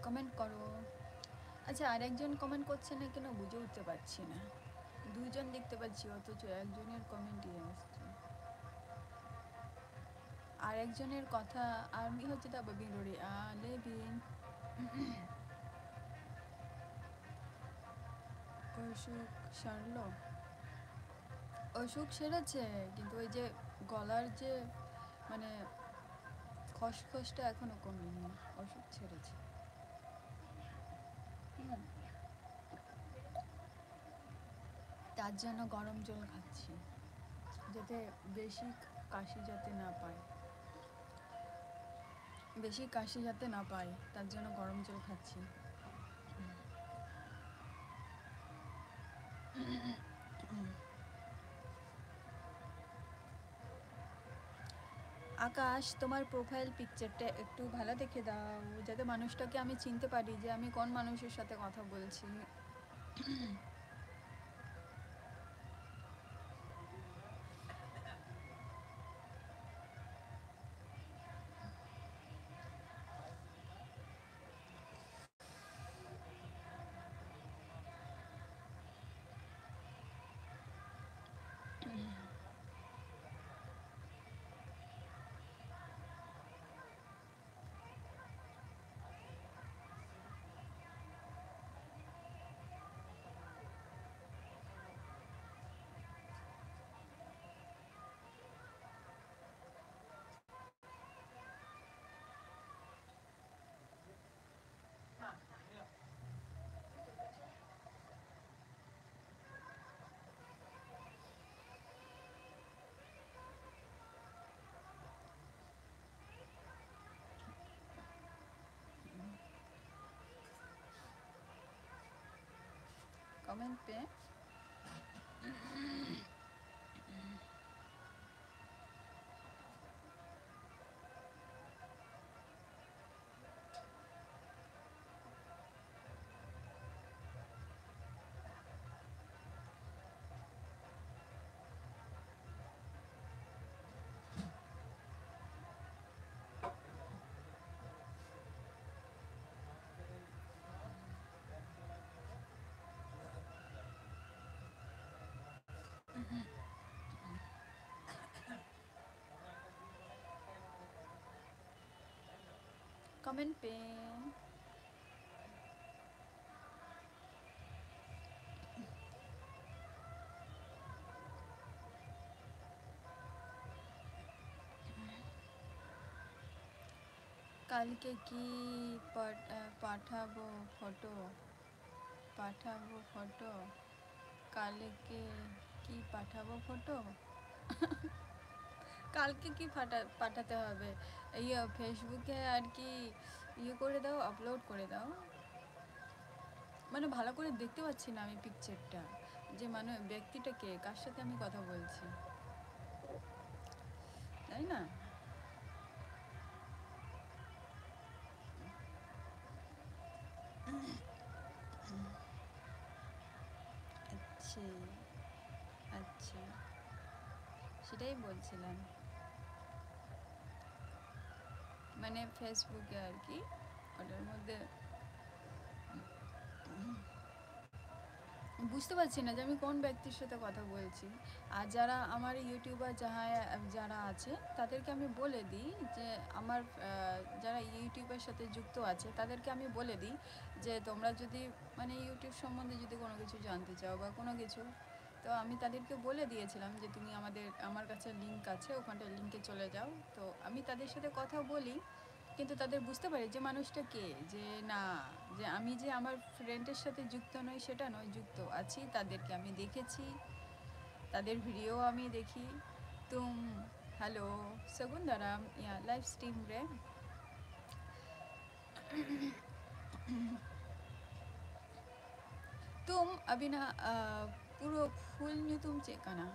[SPEAKER 1] কমেন্ট করো। আচ্ছা, আরেকজন কমেন্ট করছে না কেন বুঝে উঠতে পারছি না। দুইজন দেখতে পাচ্ছি অথচ একজনের কমেন্টই আসছে। আর একজনের কথা, আমি হচ্ছে তা বিনোরি লেবিন। অসুখ সারলো? অসুখ সেরেছে, কিন্তু ওই যে গলার যে মানে খসখসটা এখনো কমেনি, অসুখ ছেড়েছে। হুম, তার জন্য গরম জল খাচ্ছি, যাতে বেশি কাশি যাতে না পায়, বেশি কাশি যাতে না পায়, তার জন্য গরম জল খাচ্ছি। আকাশ, তোমার প্রোফাইল পিকচারটা একটু ভালো দেখে দাও, যাতে মানুষটাকে আমি চিনতে পারি যে আমি কোন মানুষের সাথে কথা বলছি। कमेंट पे कमेंट पे কালকে কি পাঠাবো ফটো কালকে কি পাঠাবো ফটো কালকে কি পাঠাতে হবে ইয়ে ফেসবুকে আর কি ইয়ে করে দাও আপলোড করে দাও মানে ভালো করে দেখতে পাচ্ছি না আমি পিকচারটা যে মানে ব্যক্তিটা কে কার সাথে আমি কথা বলছি তাই না আচ্ছা আচ্ছা সেটাই বলছিলাম মানে ফেসবুকে আর কি ওটার মধ্যে বুঝতে পারছি না যে আমি কোন ব্যক্তির সাথে কথা বলছি আর যারা আমার ইউটিউবার যারা আছে তাদেরকে আমি বলে দিই যে আমার যারা ইউটিউবের সাথে যুক্ত আছে তাদেরকে আমি বলে দিই যে তোমরা যদি মানে ইউটিউব সম্বন্ধে যদি কোনো কিছু জানতে চাও বা কোনো কিছু তো আমি তাদেরকে বলে দিয়েছিলাম যে তুমি আমার কাছে লিঙ্ক আছে ওখানটায় লিঙ্কে চলে যাও তো আমি তাদের সাথে কথা বলি কিন্তু তাদের বুঝতে পারে যে মানুষটা কে যে না যে আমি যে আমার ফ্রেন্ডের সাথে যুক্ত নই সেটা নয় যুক্ত আছি তাদেরকে আমি দেখেছি তাদের ভিডিও আমি দেখি তুম হ্যালো সগুন্দারাম ইয়া লাইভ স্ট্রিম রে তুম अभी ना পুরো ফুল নিতুম চেকানা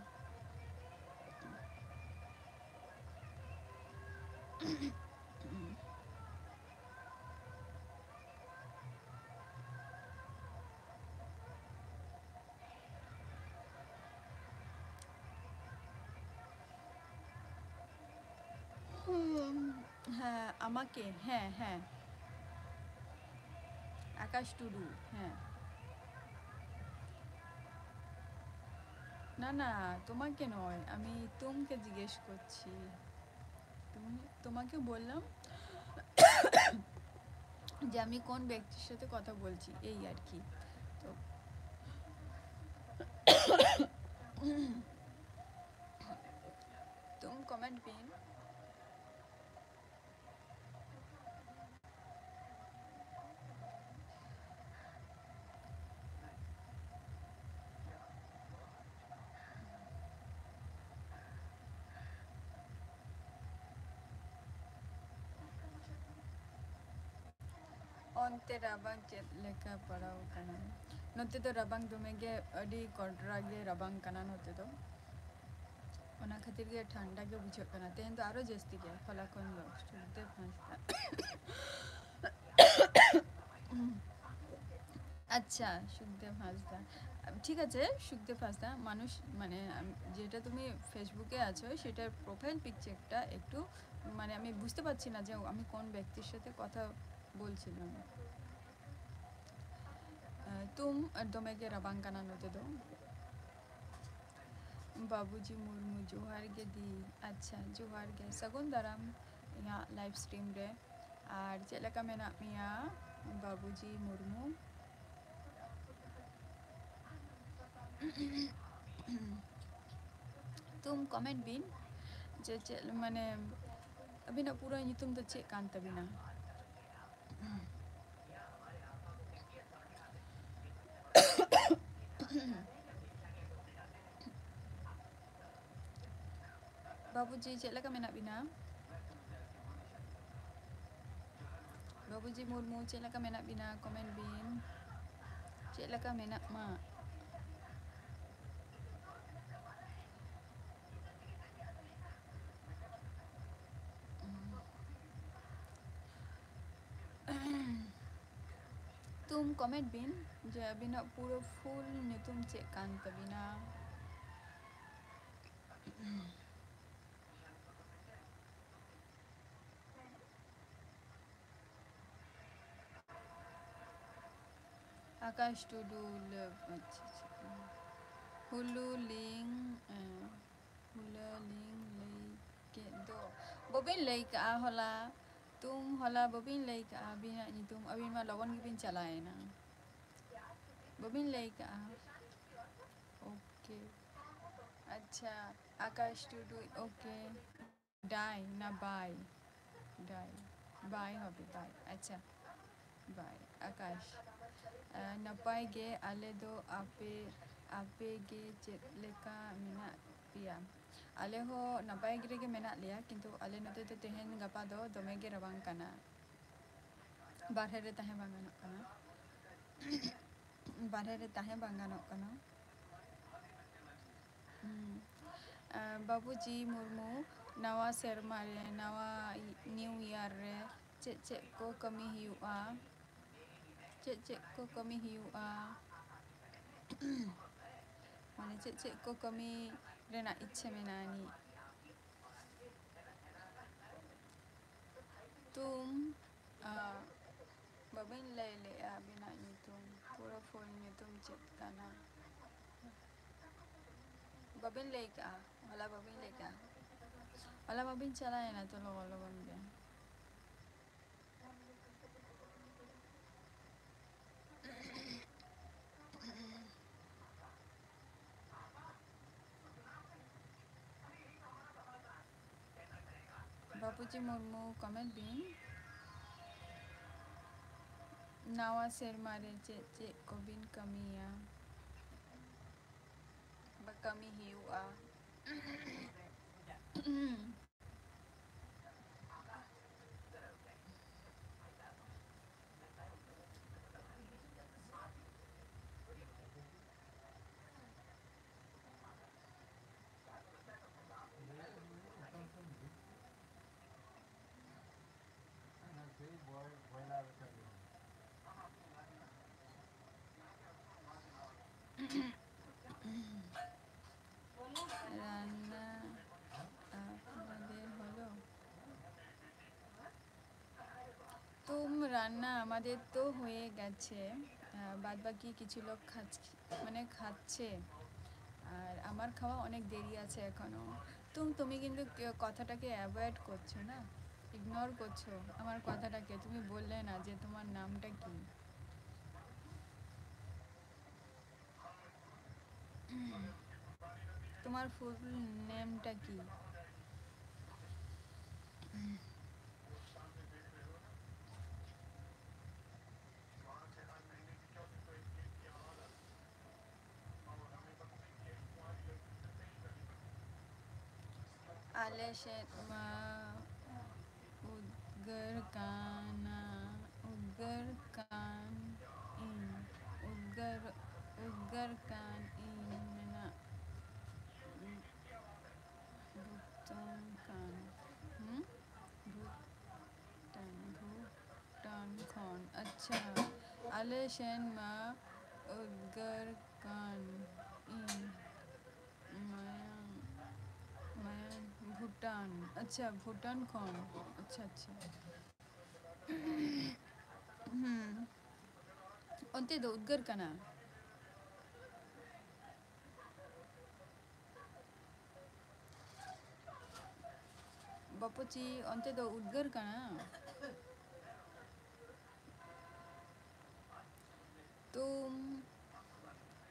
[SPEAKER 1] হ্যাঁ আমাকে হ্যাঁ হ্যাঁ আকাশ টুডু হ্যাঁ না না তোমাকে নয় আমি তুমকে জিজ্ঞেস করছি তোমাকে বললাম যে আমি কোন ব্যক্তির সাথে কথা বলছি এই আর কি তো तुम comment pin onte rabang chet leka padao kana note to rabang dumege adi kodra ge rabang kana note to ona khatir ge ठंडा ge बुझो kana तेन तो आरो जस्ती ge फला कोन लो सुनते फांसता আচ্ছা সুখদেব হাঁসদা ঠিক আছে সুখদেব হাঁসদা মানুষ মানে যেটা তুমি ফেসবুকে আছো সেটার প্রোফাইল পিকচারটা একটু মানে আমি বুঝতে পারছি না যে আমি কোন ব্যক্তির সাথে কথা বলছিলাম तुम दमे के रबांग काना नोते दो बाबूजी मुर्मू जोहार गे दी अच्छा जोहार गे सगुन दाराम यहाँ लाइव स्ट्रीम रे और चेलका मेना मिया बाबूजी मुर्मू तुम कमेंट बिन जे माने अभी ना पूरा तुम तो चेक कान तभी ना बाबूजी चेलका मेना बिना बाबूजी मुर्मू चेलका मेना बिना कमेंट बिन चेलका मेना मा ᱧᱩᱛᱩᱢ ᱠᱚᱢᱮᱱᱴ ᱵᱤᱱ ᱡᱮ ᱟᱹᱵᱤᱱᱟᱜ ᱯᱩᱨᱟᱹ ᱯᱷᱩᱞ ᱧᱩᱛᱩᱢ ᱪᱮᱫ ᱠᱟᱱ ᱛᱟᱹᱵᱤᱱᱟ? आकाश टुडू लव अच्छा अच्छा हुलू लिंग हुला लिंग लई के दो बबिन लई का होला तुम होला बबिन लई का अबिना नितुम अबिन मा लगन गिबिन चलाए ना बबिन लई का ओके अच्छा आकाश टुडू ओके डाई ना बाय डाई बाय होबे बाय अच्छा बाय आकाश नपाय गे आले दो आपे गे चेत लेका मेना पिया आले हो नपाय गे गे मेना लिया किंतु आले नते तो तेहेन गपा दो दमे गे रबांग कना बारहे रे ताहे बांग गानोग कना बारहे रे ताहे बांग गानोग कना बाबूजी मुर्मू नवा सेरमा रे नवा न्यू ईयर रे चेत चेत को कमी हुआ चेत चेत को कमी हुआ माने चेत चेत को कमी रेना इच्छे मेनानी तुम बबिन लई ले बिना nyutum पूरा फुल nyutum चेत काना बबिन लई का होला बबिन लई का होला बबिन चलाए ना तो लोगों लोगों के बाबूजी मुर्मू कमेंट बिन नावा सेरमा रे चेत चेत को बिन कमिया बकमी हुआ রান্না আপনাদের হলো তুম রান্না আমাদের তো হয়ে গেছে বাদ বাকি কিছু লোক খাচ্ছে আর আমার খাওয়া অনেক দেরি আছে এখনো তুমি কিন্তু কথাটাকে অ্যাভয়েড করছো না ইগনোর করছো আমার কথাটাকে তুমি বললে না যে তোমার নামটা কি তোমার ফুল নেমটা কি आलेशन उद्गर काना उद्गर कान इन उद्गर कान इन मेना भूटान कान भूटान खान अच्छा आलेशन मा उद्गर कान इन मायन भूटान अच्छा भूटान कौन अच्छा अच्छा अंते दो उद्गर कना बापूजी अंते दो उद्गर कना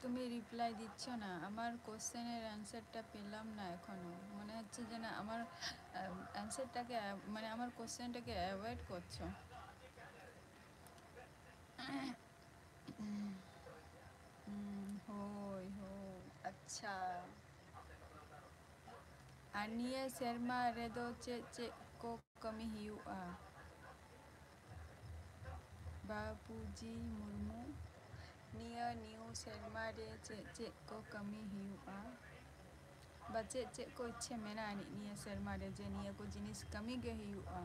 [SPEAKER 1] তুমি রিপ্লাই দিচ্ছ না আমার কোশ্চেনের অ্যানসারটা পেলাম না এখনো মনে হচ্ছে যে না আমার অ্যানসারটাকে মানে আমার কোশ্চেনটাকে অ্যাভয়েড করছো होय हो अच्छा आनिया शर्मा रेदो चे को कमी हुआ बापूजी मुर्मू निया न्यू शर्मा रे चे को कमी हुआ बच्चे चे को इच्छे मेना निया शर्मा रे जे निया को जिनिस कमी गे हुआ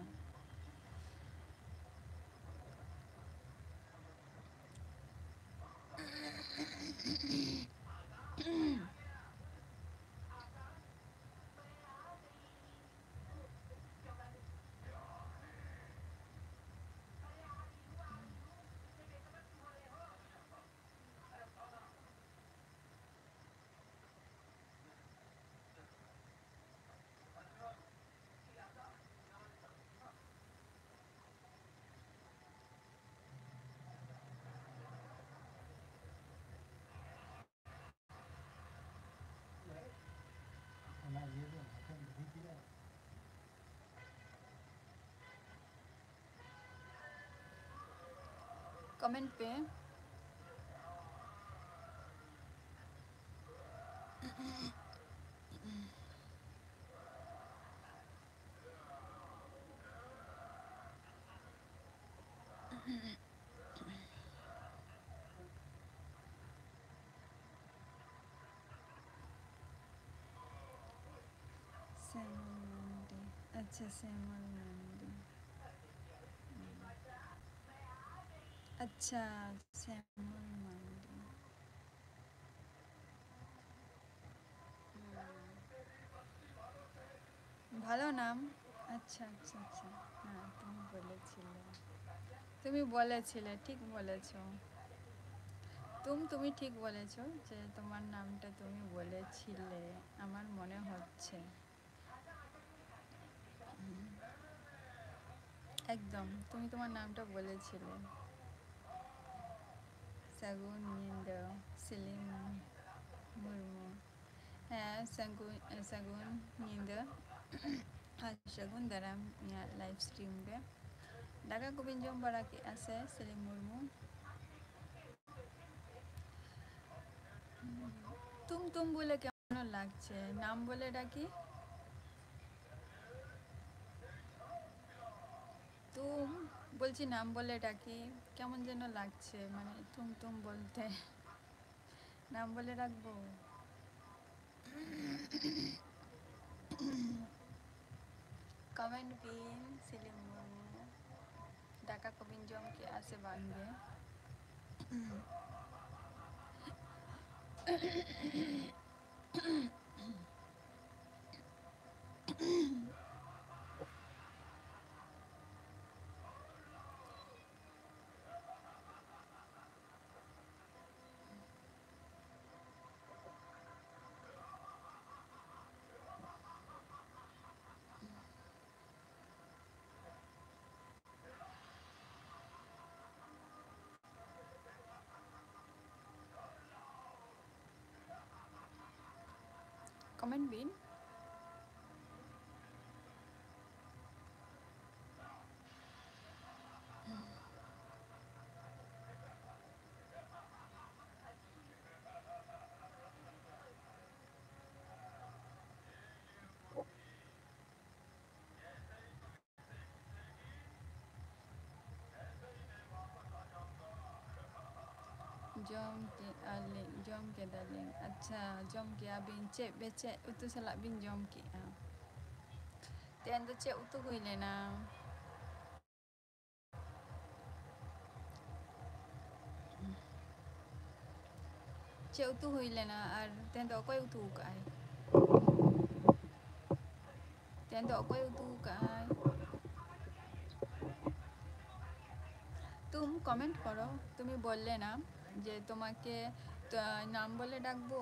[SPEAKER 1] कमेंट पे श्यामल मंडी, अच्छा श्यामल मंडी, अच्छा श्यामल मंडी। ভালো নাম। আচ্ছা আচ্ছা আচ্ছা, হ্যাঁ তুমি বলেছিলে ঠিক বলেছো। তুমি ঠিক বলেছো যে তোমার নামটা তুমি বলেছিলে, আমার মনে হচ্ছে। একদম তুমি তোমার নামটা বলেছিলে। সাগুন নিন্দ, সেলিম মুর্মু। হ্যাঁ সাগুন নিন্দ আর সাগুন দারাম লাইভ স্ট্রিম রে ঢাকা কবিন জম বাড়া কে আছে সেলিম মুর্মু। তুম বলে কেমন লাগছে, নাম বলে ডাকি। তুম বলছি, নাম বলে ডাকি কেমন যেন লাগছে, মানে তুম বলতে। নাম বলে রাখবো। কমেন্ট বিন সেলিম মুর্মু ঢাকা কবিন জম কে আছে বানবে। কমেন্ট বিন। Jom ke darling. Acha jom ke abin cek becek utu salak bin jom ke. Tian tu cek utu hui lena. Cek utu hui lena ar tian tu koi utu ka ai. Tian tu koi utu ka ai. तुम comment करो, तुम्हें बोलले ना যে তোমাকে নাম বলে ডাকবো।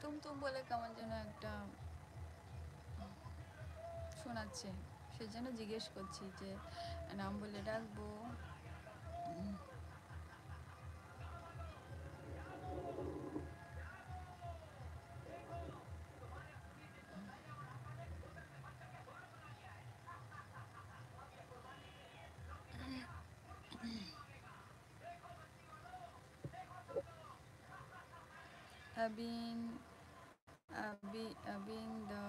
[SPEAKER 1] তুম বলে কেমন যেন একটা শোনাচ্ছে, সেজন্য জিজ্ঞেস করছি যে নাম বলে ডাকবো। Abin Abin the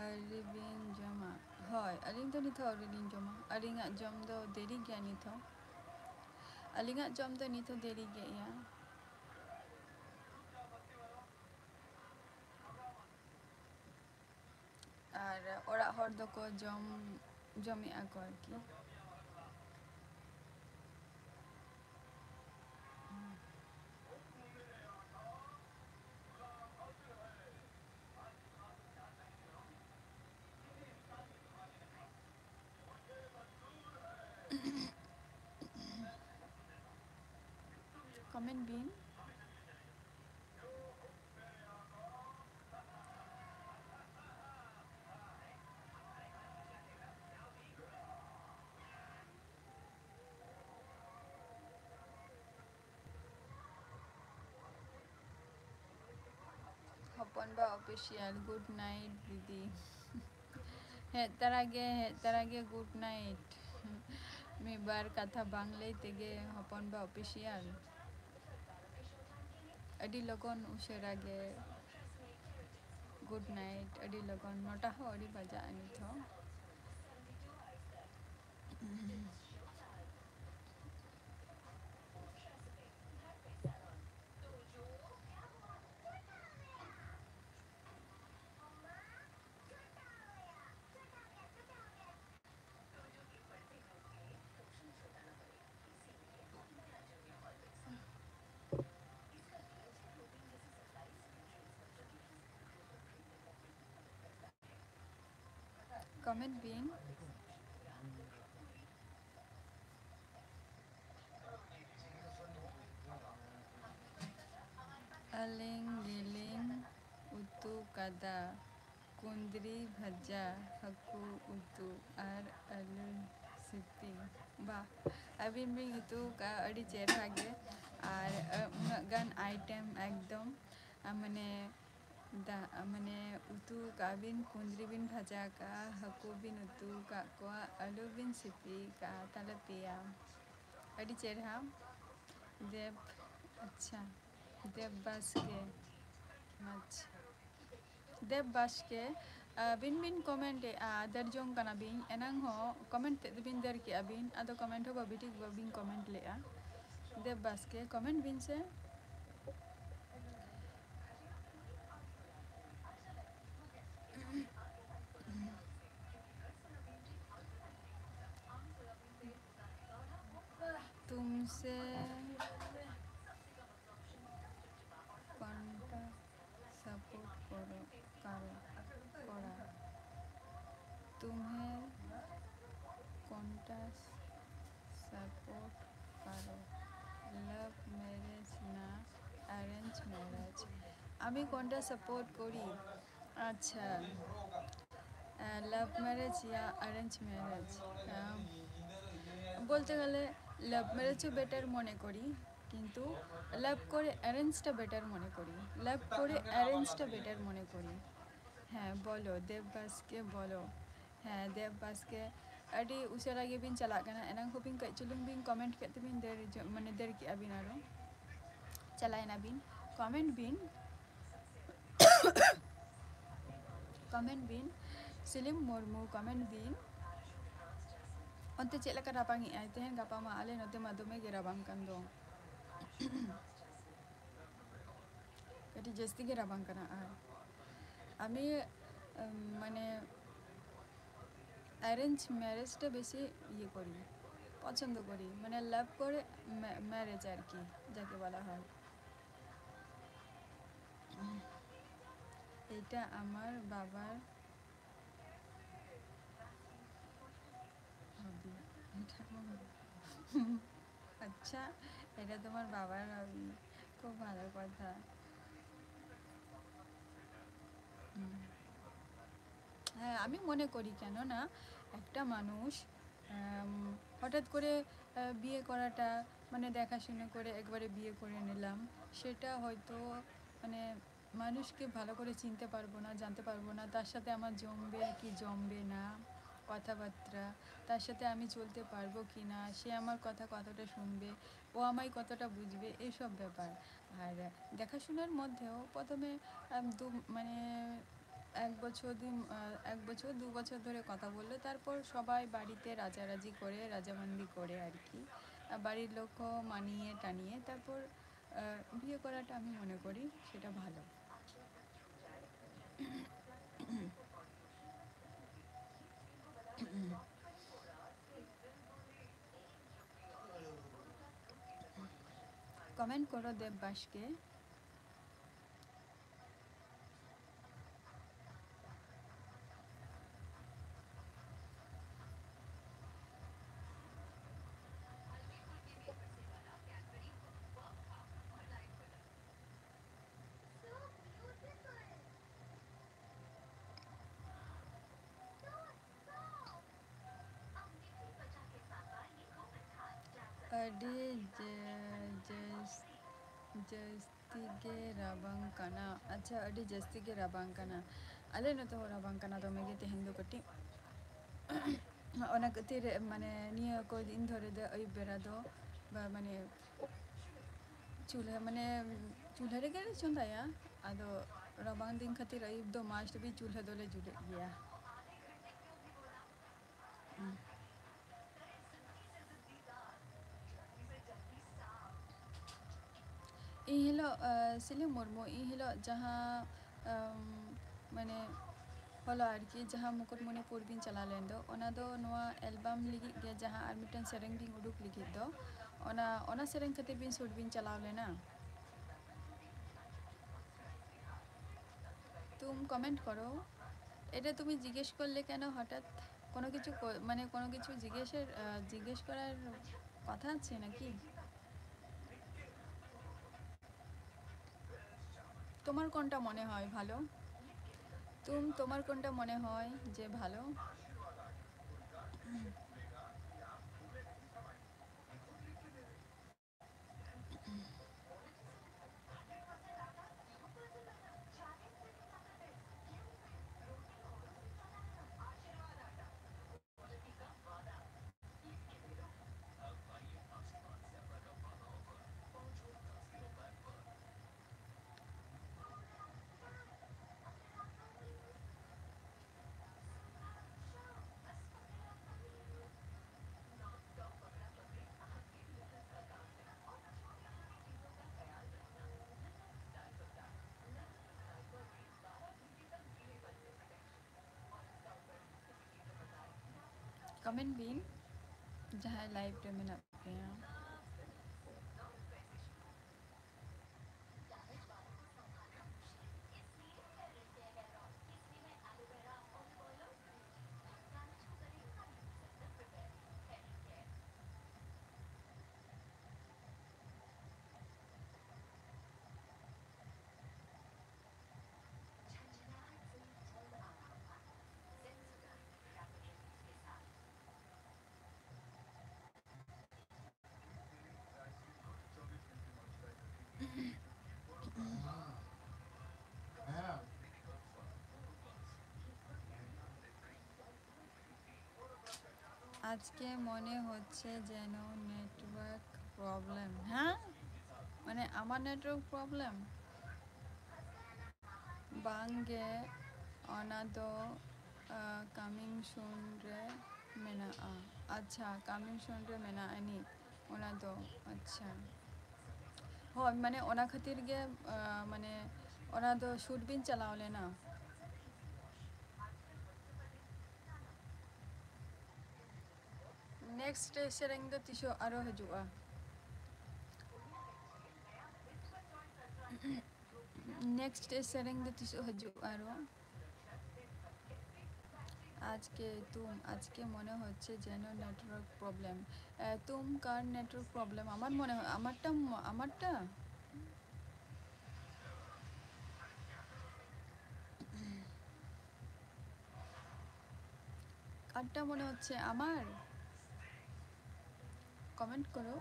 [SPEAKER 1] Aribin Jama. Hoy, aling to nito Aribin Jama. Aling at jam do deri gya nito. Aling at jam do nito deri gya ya. আর ওরা হরদক জমে আঁকো আর কি। কমেন্ট বিন। হপন বা অফিসিয়াল গুড নাইট দিদি। ᱦᱮᱡ ᱛᱚᱨᱟ ᱜᱮ ᱜᱩᱰ ᱱᱟᱭᱤᱴ ᱢᱤᱫ ᱵᱟᱨ ᱠᱟᱛᱷᱟ ᱵᱟᱝ ᱞᱟᱹᱭ ᱛᱮᱜᱮ ᱦᱚᱯᱚᱱ ᱵᱟ ᱚᱯᱷᱤᱥᱤᱭᱟᱞ ᱟᱹᱰᱤ ᱞᱚᱜᱚᱱ ᱩᱥᱟᱹᱨᱟ ᱜᱮ ᱜᱩᱰ ᱱᱟᱭᱤᱴ ᱟᱹᱰᱤ ᱞᱚᱜᱚᱱ 9টা ᱦᱚᱸ ᱟᱹᱣᱨᱤ ᱵᱟᱡᱟᱜᱼᱟ ᱱᱤᱛ ᱦᱚᱸ কমেন্ট বিন ᱟᱹᱞᱤᱧ ᱜᱮᱞᱤᱧ ᱩᱛᱩ ᱠᱟᱫᱟ ᱠᱩᱸᱫᱽᱨᱤ ᱵᱷᱟᱡᱟ ᱦᱟᱹᱠᱩ ᱩᱛᱩ ᱟᱨ ᱟᱹᱞᱩ ᱥᱤᱯᱤ ᱵᱟᱦ ᱟᱹᱵᱤᱱ ᱵᱤᱱ ᱩᱛᱩ ᱠᱟᱜᱼᱟ ᱟᱹᱰᱤ ᱪᱮᱦᱨᱟ ᱜᱮ ᱟᱨ ᱩᱱᱟᱹᱜ ᱜᱟᱱ ᱟᱭᱴᱮᱢ ᱮᱠᱫᱚᱢ ᱢᱟᱱᱮ ᱢᱟᱱᱮ ᱩᱛᱩ ᱠᱟᱜᱼᱟ ᱵᱤᱱ ᱠᱩᱸᱫᱽᱨᱤ ᱵᱤᱱ ᱵᱷᱟᱡᱟ ᱠᱟᱜᱼᱟ ᱦᱟᱹᱠᱩ ᱵᱤᱱ ᱩᱛᱩ ᱠᱟᱜ ᱠᱚᱣᱟ ᱟᱹᱞᱩ ᱵᱤᱱ ᱥᱤᱯᱤ ᱠᱟᱜᱼᱟ ᱛᱟᱦᱞᱮ ᱯᱮᱭᱟ ᱟᱹᱰᱤ ᱪᱮᱨᱦᱟ ᱫᱮᱵ ᱟᱪᱪᱷᱟ ᱫᱮᱵ ᱵᱟᱥᱠᱮ ᱟᱪᱪᱷᱟ ᱫᱮᱵ ᱵᱟᱥᱠᱮ ᱟᱹᱵᱤᱱ ᱵᱤᱱ ᱠᱚᱢᱮᱱᱴᱮᱜᱼᱟ ᱫᱟᱹᱲ ᱡᱚᱝ ᱠᱟᱱᱟ ᱵᱤᱱ ᱮᱱᱟᱝ ᱦᱚᱸ ᱠᱚᱢᱮᱱᱴ ᱛᱮᱫ ᱫᱚᱵᱤᱱ ᱫᱟᱹᱲ ᱠᱮᱜᱼᱟ ᱵᱤᱱ ᱟᱫᱚ ᱠᱚᱢᱮᱱᱴ ᱦᱚᱸ ᱵᱷᱟᱹᱵᱤ ᱴᱷᱤᱠ ᱵᱟᱹᱵᱤᱱ ᱠᱚᱢᱮᱱᱴ ᱞᱮᱜᱼᱟ ᱫᱮᱵ ᱵᱟᱥᱠᱮ ᱠᱚᱢᱮᱱᱴ ᱵᱤᱱ ᱥᱮ तुमसे কোনটা সাপোর্ট করো করা तुम्हें কোনটা সাপোর্ট করো লাভ ম্যারেজ না অ্যারেঞ্জ ম্যারেজ আমি কোনটা সাপোর্ট করি আচ্ছা লাভ ম্যারেজ ইয়া অ্যারেঞ্জ ম্যারেজ বলতে গেলে লাভ ম্যারেজও বেটার মনে করি কিন্তু লাভ করে অ্যারেঞ্জটা বেটার মনে করি লাভ করে অ্যারেঞ্জটা বেটার মনে করি হ্যাঁ বলো দেববাসকে বলো হ্যাঁ দেববাসকে ᱟᱹᱰᱤ ᱩᱥᱟᱹᱨᱟ ᱜᱮᱵᱤᱱ ᱪᱟᱞᱟᱜ ᱠᱟᱱᱟ ᱮᱱᱟᱝ ᱦᱚᱸᱵᱤᱱ ᱠᱟᱹᱡ ᱪᱩᱞᱩᱝ ᱵᱤᱱ ᱠᱚᱢᱮᱱᱴ ᱠᱮᱫ ᱛᱮᱵᱤᱱ ᱢᱟᱱᱮ ᱫᱟᱹᱲ ᱠᱮᱜᱼᱟ ᱵᱤᱱ ᱟᱨᱚ ᱪᱟᱞᱟᱭᱮᱱᱟ ᱵᱤᱱ ᱠᱚᱢᱮᱱᱴ ᱵᱤᱱ ᱥᱤᱞᱤᱢ ᱢᱩᱨᱢᱩ ᱠᱚᱢᱮᱱᱴ ᱵᱤᱱ ᱚᱱᱛᱮ ᱪᱮᱫ ᱞᱮᱠᱟ ᱨᱟᱵᱟᱝᱮᱜᱼᱟᱭ ᱛᱮᱦᱮᱧ ᱜᱟᱯᱟ ᱢᱟ ᱟᱞᱮ ᱱᱚᱛᱮ ᱢᱟ ᱫᱚᱢᱮ ᱜᱮ ᱨᱟᱵᱟᱝ ᱠᱟᱱ ᱫᱚ ᱠᱟᱹᱴᱤᱡ ᱡᱟᱹᱥᱛᱤ ᱜᱮ ᱨᱟᱵᱟᱝ ᱠᱟᱱᱟ ᱟᱨ আমি মানে অ্যারেঞ্জ ম্যারেজটা বেশি ইয়ে করি পছন্দ করি মানে লাভ করে ম্যারেজ আর কি যাকে বলা হয় এটা আমার বাবার হবি এটা আমার আচ্ছা এটা তোমার বাবার হবি খুব ভালো কথা হ্যাঁ আমি মনে করি কেন না একটা মানুষ হঠাৎ করে বিয়ে করাটা মানে দেখাশুনো করে একবারে বিয়ে করে নিলাম সেটা হয়তো মানে মানুষকে ভালো করে চিনতে পারবো না জানতে পারবো না তার সাথে আমার জমবে কি জমবে না কথাবার্তা তার সাথে আমি চলতে পারবো কি না সে আমার কথা কতটা শুনবে ও আমায় কতটা বুঝবে এইসব ব্যাপার আর দেখাশোনার মধ্যেও প্রথমে মানে 1 বছর 2 বছর ধরে কথা বললো তারপর সবাই বাড়িতে রাজারাজি করে রাজাবান্দি করে আর কি বাড়ির লোকও মানিয়ে টানিয়ে তারপর বিয়ে করাটা আমি মনে করি সেটা ভালো কমেন্ট করো দেববাসকে ᱟᱹᱰᱤ ᱡᱟᱹᱥᱛᱤ ᱜᱮ ᱨᱟᱵᱟᱝ ᱠᱟᱱᱟ ᱟᱪᱪᱷᱟ ᱟᱹᱰᱤ ᱡᱟᱹᱥᱛᱤ ᱜᱮ ᱨᱟᱵᱟᱝ ᱠᱟᱱᱟ ᱟᱞᱮ ᱱᱚᱛᱮ ᱦᱚᱸ ᱨᱟᱵᱟᱝ ᱠᱟᱱᱟ ᱫᱚᱢᱮ ᱜᱮ ᱛᱮᱦᱮᱧ ᱫᱚ ᱠᱟᱹᱴᱤᱡ ᱚᱱᱟ ᱠᱷᱟᱹᱛᱤᱨ ᱢᱟᱱᱮ ᱱᱤᱭᱟᱹ ᱠᱚ ᱫᱤᱱ ᱫᱷᱚᱨᱮ ᱫᱚ ᱟᱹᱭᱩᱵ ᱵᱮᱲᱟ ᱫᱚ ᱢᱟᱱᱮ ᱪᱩᱞᱦᱟᱹ ᱨᱮᱜᱮ ᱞᱮ ᱪᱚᱸᱫᱟᱭᱟ, ᱟᱫᱚ ᱨᱟᱵᱟᱝ ᱫᱤᱱ ᱠᱷᱟᱹᱛᱤᱨ ᱟᱹᱭᱩᱵ ᱫᱚ ᱢᱟᱥᱴ ᱵᱤ ᱪᱩᱞᱦᱟᱹ ᱫᱚᱞᱮ ᱡᱩᱞᱮᱫ ᱜᱮᱭᱟ᱾ ᱤᱱ ᱦᱤᱞᱳᱜ ᱥᱤᱞᱤ ᱢᱩᱨᱢᱩ ᱤᱱ ᱦᱤᱞᱳᱜ ᱡᱟᱦᱟᱸ ᱢᱟᱱᱮ ᱦᱚᱞᱟ ᱟᱨᱠᱤ ᱡᱟᱦᱟᱸ ᱢᱩᱠᱩᱴᱢᱩᱱᱤᱯᱩᱨ ᱵᱤᱱ ᱪᱟᱞᱟᱣ ᱞᱮᱱ ᱫᱚ, ᱚᱱᱟ ᱫᱚ ᱱᱚᱣᱟ ᱮᱞᱵᱟᱢ ᱞᱟᱹᱜᱤᱫ ᱜᱮ ᱡᱟᱦᱟᱸ ᱟᱨ ᱢᱤᱫᱴᱮᱱ ᱥᱮᱨᱮᱧ ᱵᱤᱱ ᱩᱰᱩᱠ ᱞᱟᱹᱜᱤᱫ ᱫᱚ, ᱚᱱᱟ ᱥᱮᱨᱮᱧ ᱠᱷᱟᱹᱛᱤᱨ ᱵᱤᱱ ᱥᱩᱴ ᱵᱤᱱ ᱪᱟᱞᱟᱣ ᱞᱮᱱᱟ? তুম কমেন্ট করো, এটা তুমি জিজ্ঞেস করলে কেন হঠাৎ? কোনো কিছু মানে কোনো কিছু জিজ্ঞেস করার কথা আছে নাকি? তোমার কোনটা মনে হয় ভালো? তোমার কোনটা মনে হয় যে ভালো? কমেন্ট বিন ᱡᱟᱦᱟᱸᱭ ᱞᱟᱭᱤᱵ ᱨᱮ ᱢᱮᱱᱟᱜ ᱯᱮᱭᱟ। আজকে মনে হচ্ছে যেন নেটওয়ার্ক প্রবলেম। হ্যাঁ, মানে আমার নেটওয়ার্ক প্রবলেম ᱵᱟᱝᱜᱮ, ᱚᱱᱟ ᱫᱚ ᱠᱟᱢᱤᱝ ᱥᱩᱱ ᱨᱮ ᱢᱮᱱᱟᱜᱼᱟ। ᱟᱪᱪᱷᱟ, ᱠᱟᱢᱤᱝ ᱥᱩᱱ ᱨᱮ ᱢᱮᱱᱟᱜᱼᱟ ᱟᱹᱱᱤᱡ ᱚᱱᱟ ᱫᱚ। ᱟᱪᱪᱷᱟ, ᱦᱳᱭ ᱢᱟᱱᱮ ᱚᱱᱟ ᱠᱷᱟᱹᱛᱤᱨ ᱜᱮ ᱢᱟᱱᱮ ᱚᱱᱟ ᱫᱚ ᱥᱩᱴ ᱵᱤᱱ ᱪᱟᱞᱟᱣ ᱞᱮᱱᱟ? ᱱᱮᱠᱥᱴ ᱥᱮᱨᱮᱧ ᱫᱚ ᱛᱤᱥᱚᱜ ᱟᱨᱚ ᱦᱤᱡᱩᱜᱼᱟ? নেক্সট সেরেং দো তিসো হজুগ আরো? আজকে মনে হচ্ছে যেন নেটওয়ার্ক প্রবলেম। কার নেটওয়ার্ক প্রবলেম? আমার মনে হয় আমারটা কারটা মনে হচ্ছে আমার? কমেন্ট করো।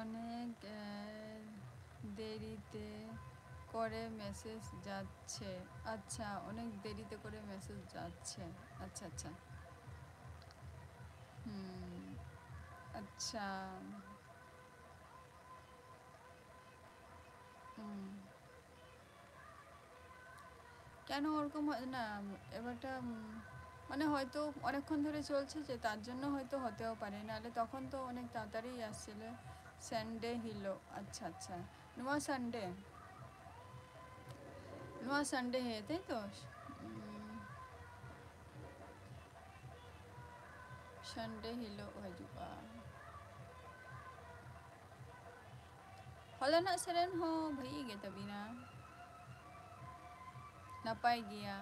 [SPEAKER 1] অনেক দেরিতে করে মেসেজ যাচ্ছে। আচ্ছা, অনেক দেরিতে করে মেসেজ যাচ্ছে। আচ্ছা আচ্ছা, হুম, আচ্ছা, হুম, কেন ওরকম হয় না? এবারটা মানে হয়তো অনেকক্ষণ ধরে চলছে যে, তার জন্য হয়তো হতেও পারে, নাহলে তখন তো অনেক তাড়াতাড়ি আসছিল। সানডে হিলো, আচ্ছা আচ্ছা, নোয়া সানডে, নোয়া সানডে হে তাই তো? সানডে হিলো হজুগা। Holanak seren ho bhai ge tabi na. Napai gaya.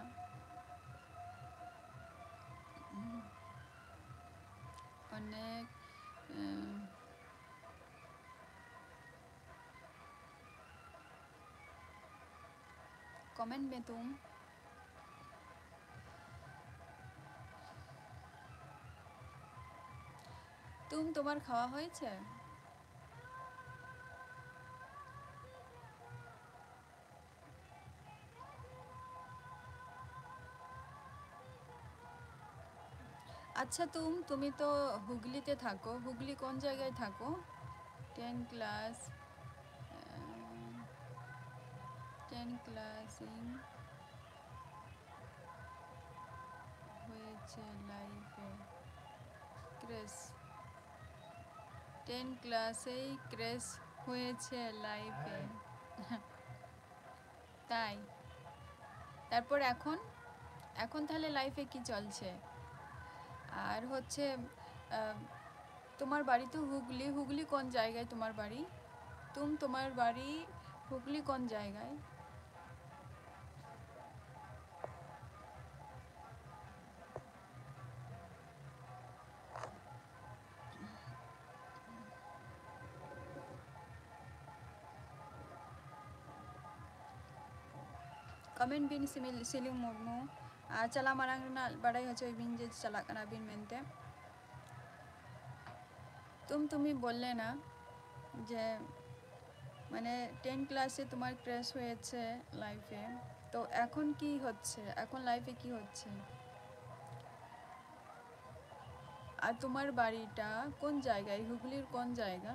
[SPEAKER 1] অনেক कमेंट में তোমার খাওয়া হয়েছে? আচ্ছা তুমি তো হুগলিতে থাকো, হুগলি কোন জায়গায় থাকো? 10 ক্লাস 10 ক্লাসিং হয়েছে লাইফে ক্রেশ, 10 ক্লাসেই ক্রেশ হয়েছে লাইফে। তাই তারপর এখন তাহলে লাইফে কি চলছে? আর হচ্ছে তোমার বাড়ি তো হুগলি কোন জায়গায় তোমার বাড়ি? তোমার বাড়ি হুগলি কোন জায়গায়? कमेंट बिन सिलिंग मुर्मू चला मारांग बड़ाई हो बिन जे चला कना बिन मेनते তুমি বললে না যে মানে 10 ক্লাসে তোমার ক্র্যাশ হয়েছে লাইফে, তো এখন কি হচ্ছে? এখন লাইফে কি হচ্ছে? আর তোমার বাড়িটা কোন জায়গায়? হুগলির কোন জায়গা?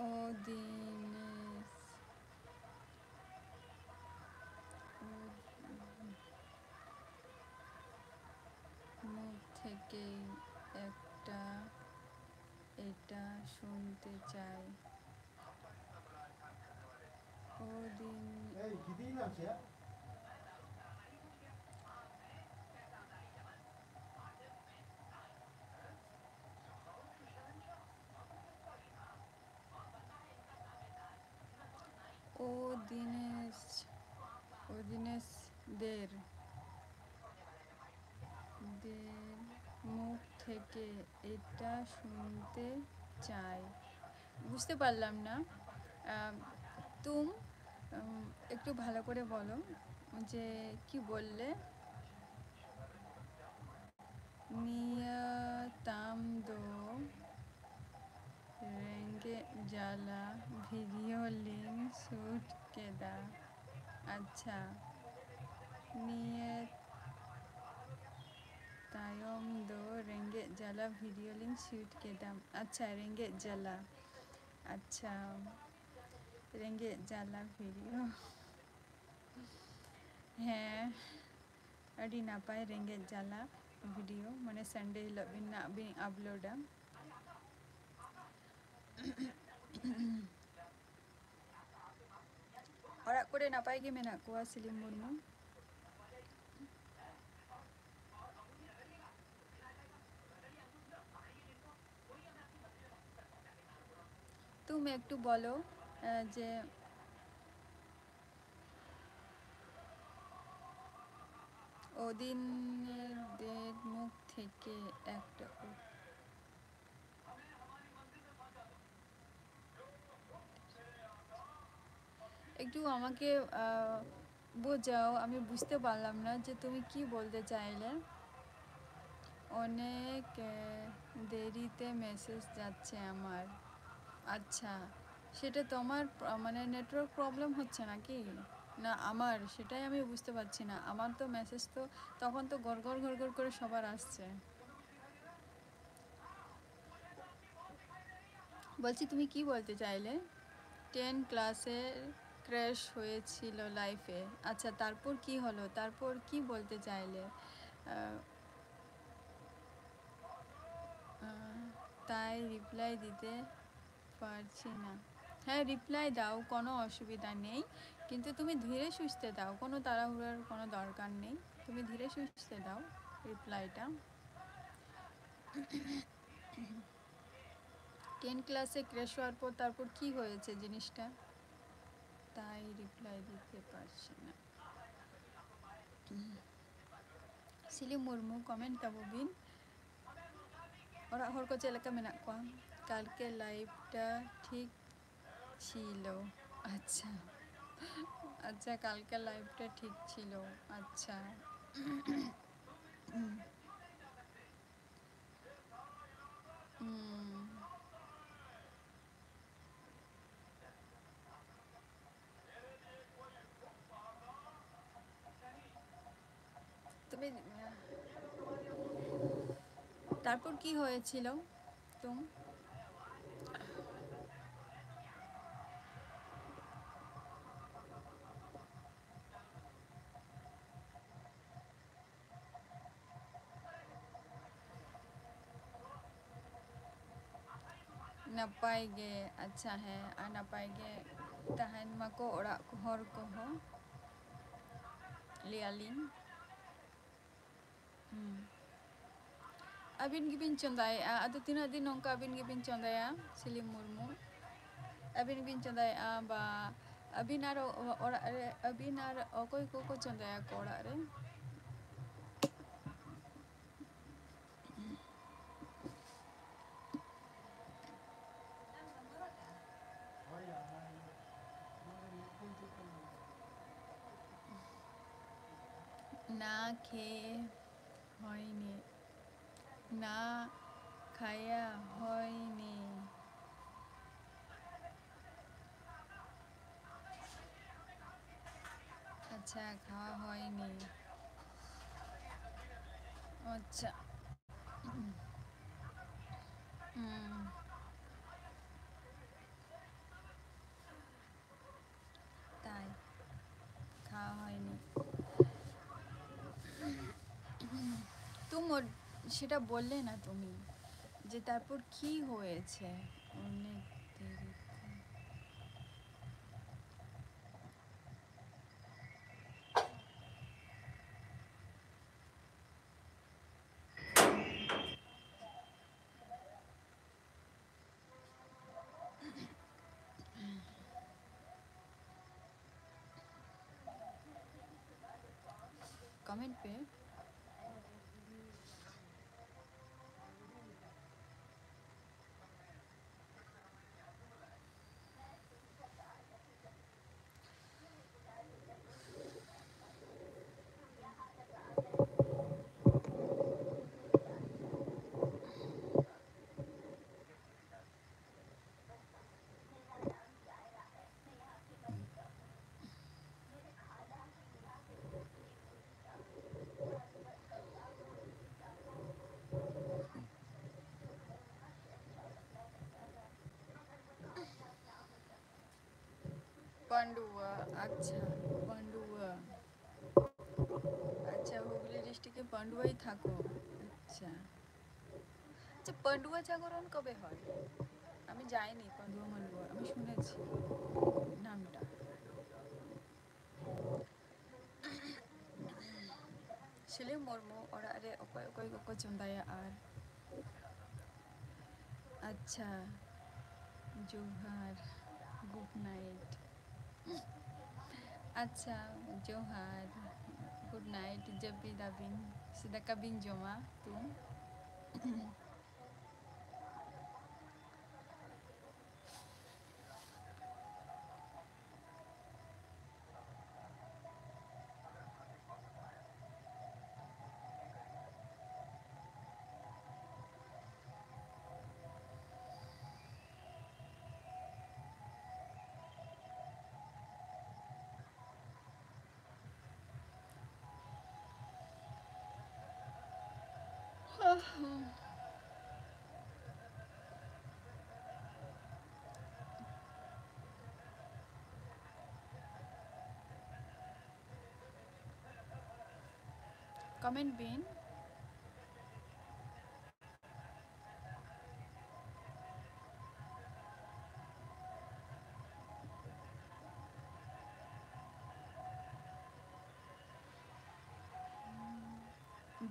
[SPEAKER 1] ও দিনেশ মুখ থেকে একটা এটা শুনতে চাই। ও দিন ও দিনেশ দের মুখ থেকে এটা শুনতে চাই। বুঝতে পারলাম না। একটু ভালো করে বলো যে কি বললে। নিয়তাম দো रेंगे जाला वीडियो लिंक शूट के दा। अच्छा नियत तायम दो रेंगे जाला वीडियो लिंक शूट के दाम। अच्छा रेंगे जाला, अच्छा रेंगे जाला वीडियो হ্যাঁ আডি না পায় রেঙ্গে জ্বালা ভিডিও মানে সানডে হিলক বিনা বিন আপলোডা। ᱚᱲᱟᱜ ᱠᱚᱨᱮ ᱱᱟᱯᱟᱭ ᱜᱮ ᱢᱮᱱᱟᱜ ᱠᱚᱣᱟ ᱥᱤᱞᱤᱢ ᱢᱩᱨᱢᱩ? তুমি একটু বলো যে ওদিনের মুখ থেকে একটা একটু আমাকে বোঝাও, আমি বুঝতে পারলাম না যে তুমি কি বলতে চাইলে। অনেক দেরিতে মেসেজ যাচ্ছে আমার। আচ্ছা সেটা তোমার মানে নেটওয়ার্ক প্রবলেম হচ্ছে নাকি? না আমার সেটাই আমি বুঝতে পারছি না, আমার তো মেসেজ তো তখন তো গড়গড় গড়গড় করে সবার আসছে। বলছি তুমি কি বলতে চাইলে? 10 ক্লাসে ক্র্যাশ হয়েছিল লাইফে, আচ্ছা তারপর কি হলো, তারপর কি বলতে চাইলে? আহ, আহ, তাই রিপ্লাই দিতে পারছি না। হ্যাঁ রিপ্লাই দাও, কোনো অসুবিধা নেই, কিন্তু তুমি ধীরে সুস্থে দাও, কোনো তাড়াহুড়োর কোনো দরকার নেই, তুমি ধীরে সুস্থে দাও রিপ্লাইটা। 10 ক্লাসে ক্র্যাশ হওয়ার পর তারপর কি হয়েছে জিনিসটা? তাই রিপ্লাই দিতে পারছি না। Sili Murmu comment tabo bin. Orang hor ko chelaka menak ko. Kalke live ta ঠিক ছিল। আচ্ছা আচ্ছা কালকে লাইভটা ঠিক ছিল। আচ্ছা তুমি তারপর কি হয়েছিল তুমি? Napay ge, अच्छा है आ napay ge tahan mako ora ko hor ko ho lialin. Abin gibin chonday ado tina din nongka abin gibin chonday Sili Murmu. Abin gibin chonday ba abin ar ora re abin ar okoy ko chonday ko ora re. না খেয়ে হয়নি, না খায়া হয়নি। আচ্ছা খাওয়া হয়নি, আচ্ছা তাই খাওয়া হয়নি। তুমি সেটা বললে না তুমি, যে তারপর কি হয়েছে অনেক দেরি। कमेंट पे পান্ডুয়া, আচ্ছা পান্ডুয়া, আচ্ছা হুগলি ডিস্ট্রিক্টে পান্ডুয়াই থাকো। আচ্ছা আচ্ছা পান্ডুয়া জাগরণ কবে হয়? আমি যাইনি পান্ডুয়া মান্ডুয়া, আমি শুনেছি নামটা। Sili Murmu ᱚᱲᱟᱜ ᱨᱮ ᱚᱠᱚᱭ ᱚᱠᱚᱭ ᱠᱚᱠᱚ ᱪᱚᱸᱫᱟᱭᱟ ᱟᱨ আচ্ছা জোহার, গুড নাইট। আচ্ছা জোহার, গুড নাইট। जब भी दाबिन sida kabin joma tum Comment Bean.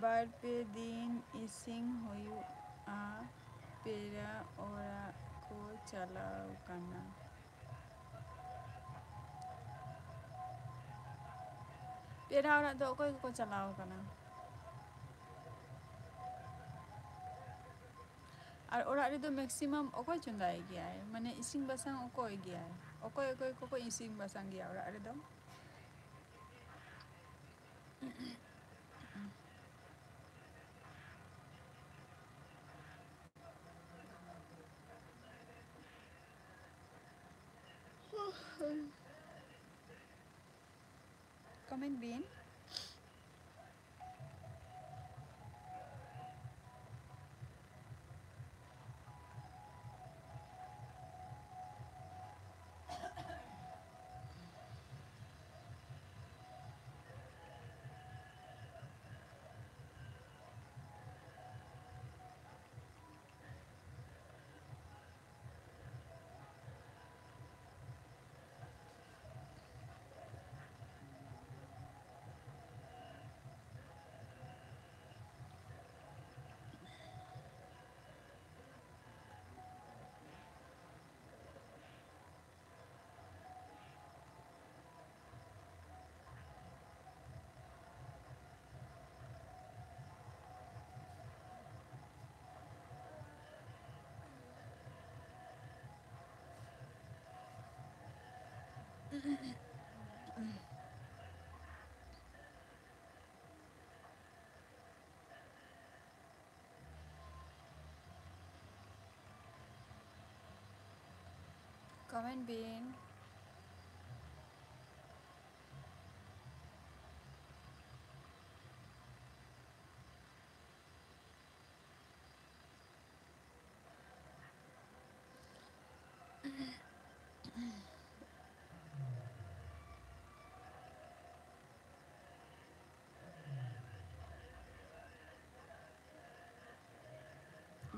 [SPEAKER 1] bar pe din ising huyu'a pera ora ko chalaw kana. Pera ora do okoy ko chalaw kana. আর ওরা রেদো ম্যাক্সিমাম অকয় চন্দায় গিয়ায় মানে ইসিং বাসাং অকয় গিয়ায় অকয় অকয় ককয় ইসিং বাসাং গিয়া ওরা রেদো comment Bean. Comment Bean.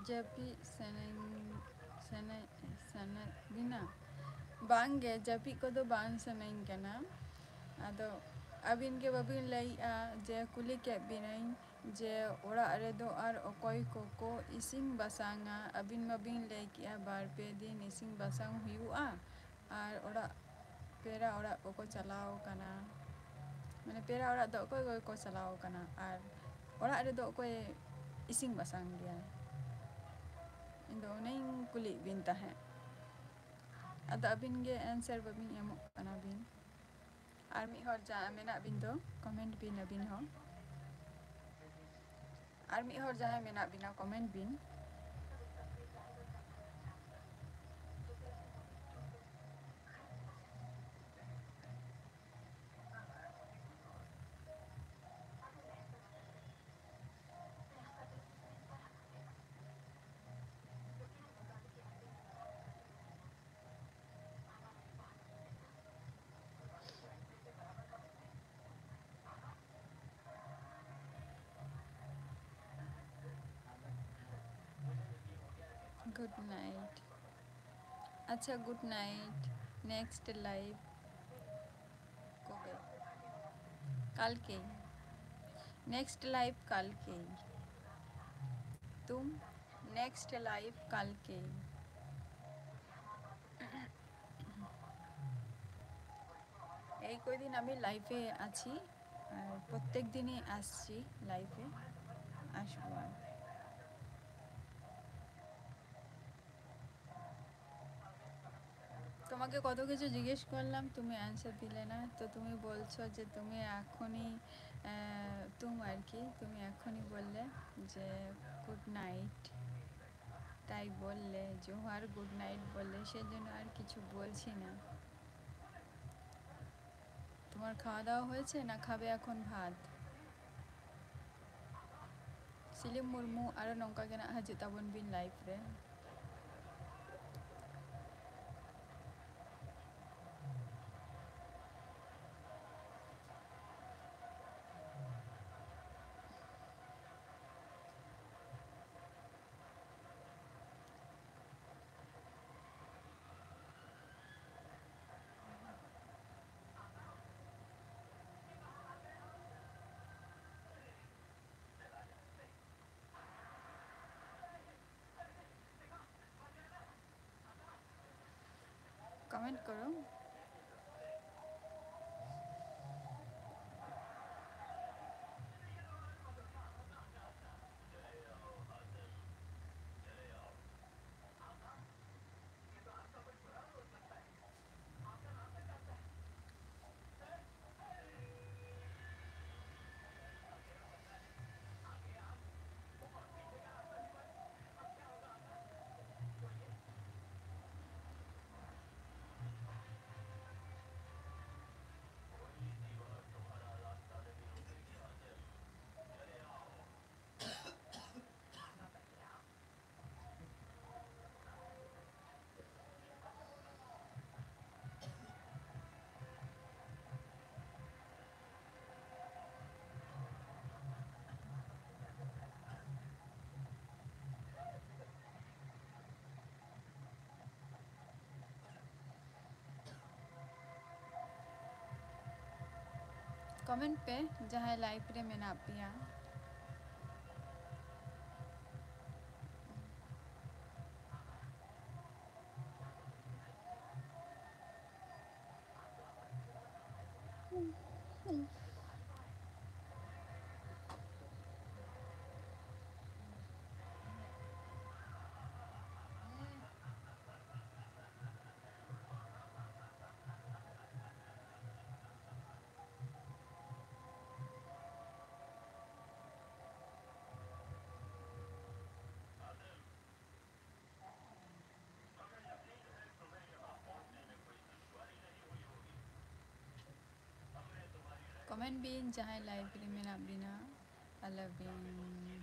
[SPEAKER 1] Japi sanat bina bangge japi ko do bang sanain kana ado abin ge babin lai'a je kuli ke binain je ora redo ar okoy koko ising basanga abin mabin lai kia bar pe din ising basang huyu'a ar ora pera ora koko chalaw kana mane pera ora do okoy ko chalaw kana ar ora redo okoy ising basang dia indo naing kuli bin tahe ada abin ge answer babin emok kana bin ar mi hor ja mena bin do comment bin abin ho ar mi hor jahay mena bina comment bin good night acha good night next live kobe kalke next live kalke तुम next live কালকে এই কয়দিন আমি লাইভে আছি আর প্রত্যেক দিনই আসছি লাইভে আসবো আর তোমাকে কত কিছু জিজ্ঞেস করলাম তুমি অ্যান্সার দিলে না তো তুমি বলছো যে তুমি এখনই তুমি আর কি তুমি এখনই বললে যে গুড নাইট তাই বললে জোহার গুড নাইট বললে সেজন্য আর কিছু বলছি না তোমার খাওয়া দাওয়া হয়েছে না খাবে এখন ভাত Silim Murmu aro nongka gena hajut tabon bin live re. Comment करो। कमेंट पे जहाँ लाइव रे मेना पिया कमेंट बिन जहाँ लाइव रे मेना बिना अलबिन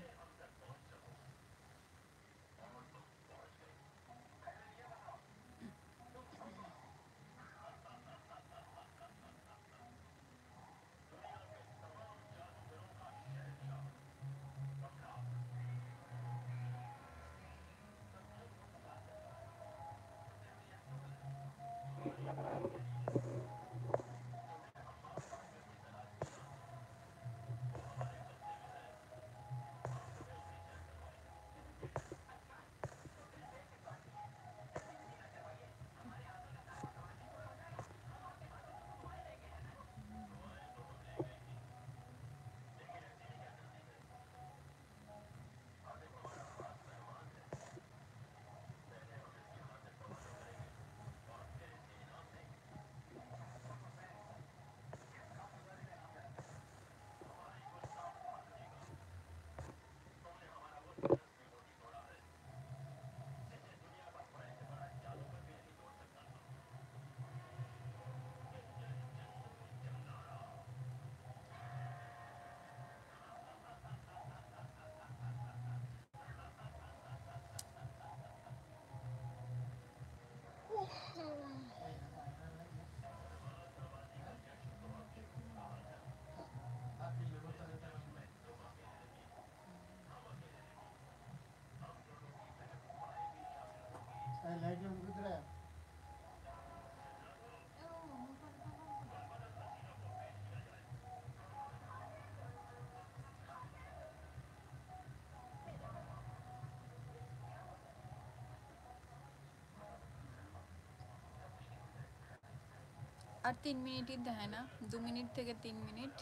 [SPEAKER 1] और 3 मिनट ही है ना 2 मिनट थे 3 मिनट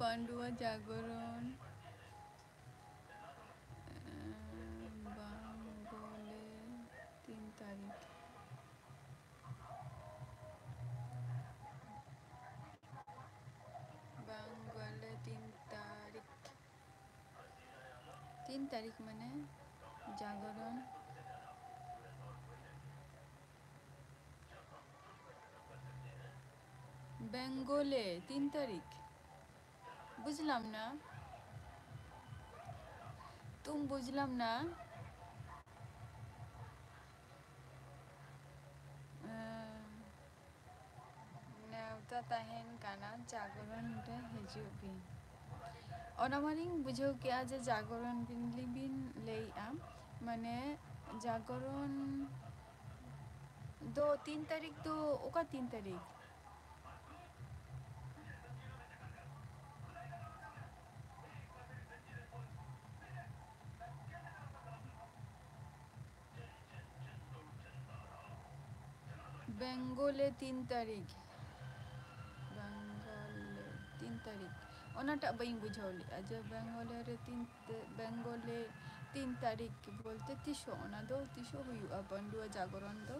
[SPEAKER 1] पांडुआ जागरण बांगोले 3 तारीख बांगोले 3 तारीख मैंने जागरण बेंगोले 3 तारीख বুঝলাম না। তুম বুঝলাম না। नेवता तहन काना जागरण रे हिजुग बिन ona maling bujhau kya je jagoran bin lei am mane jagoran do 3 तारीख do oka 3 तारीख बेंगोले 3 तारीख बेंगोले 3 तारीख ओनाटा बई बुझाव लिया जे बेंगोले रे 3 तारीख बोलते तिसो ओना दो तिसो हुआ बंडुआ जागरण दो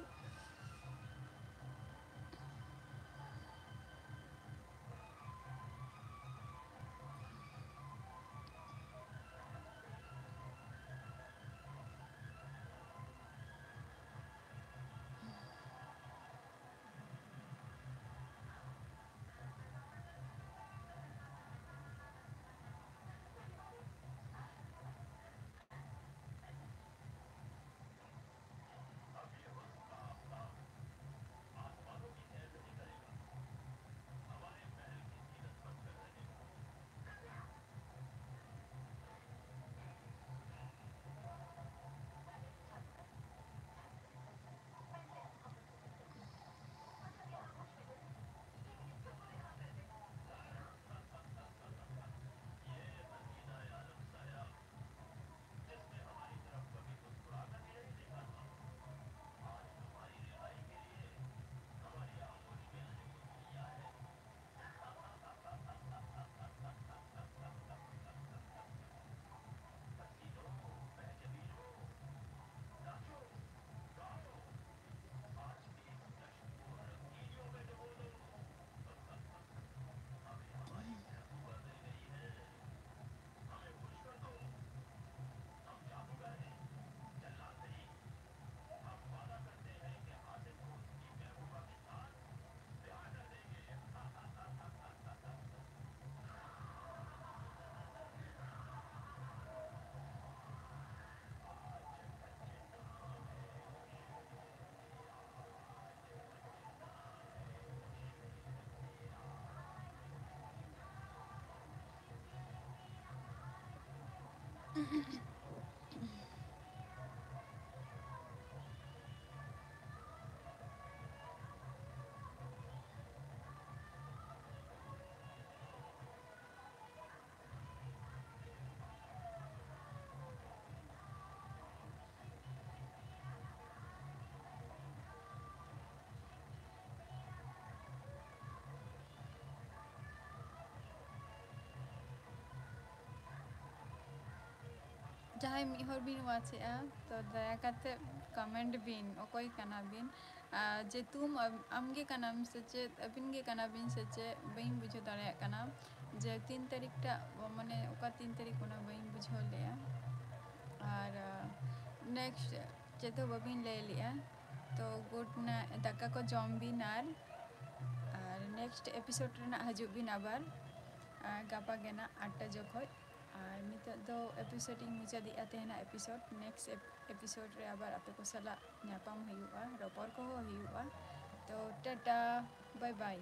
[SPEAKER 1] जहाँ मिहर बिन वाचे तो दया करते कमेंट बिन ओकोई कना बिन जे तुम अमगे कनाम सेचे अबिन के कना बिन सेचे बइन बुझो दाड़े कना जे 3 तारीख टा माने ओका 3 तारीख ओना बइन बुझो लिया और नेक्स्ट जेतो बबिन ले लिया तो गुड ना दाका को जम बिन और नेक्स्ट एपिसोड रेना हजू बिन आबार गापा गेना 8टा जखोज और नित दो एपिसोड मुचादी तेना एपिसोड नेक्स्ट एपिसोड रे आबार आपे को सला न्यापाम हुआ रपर को हुआ तो टाटा बाय बाय।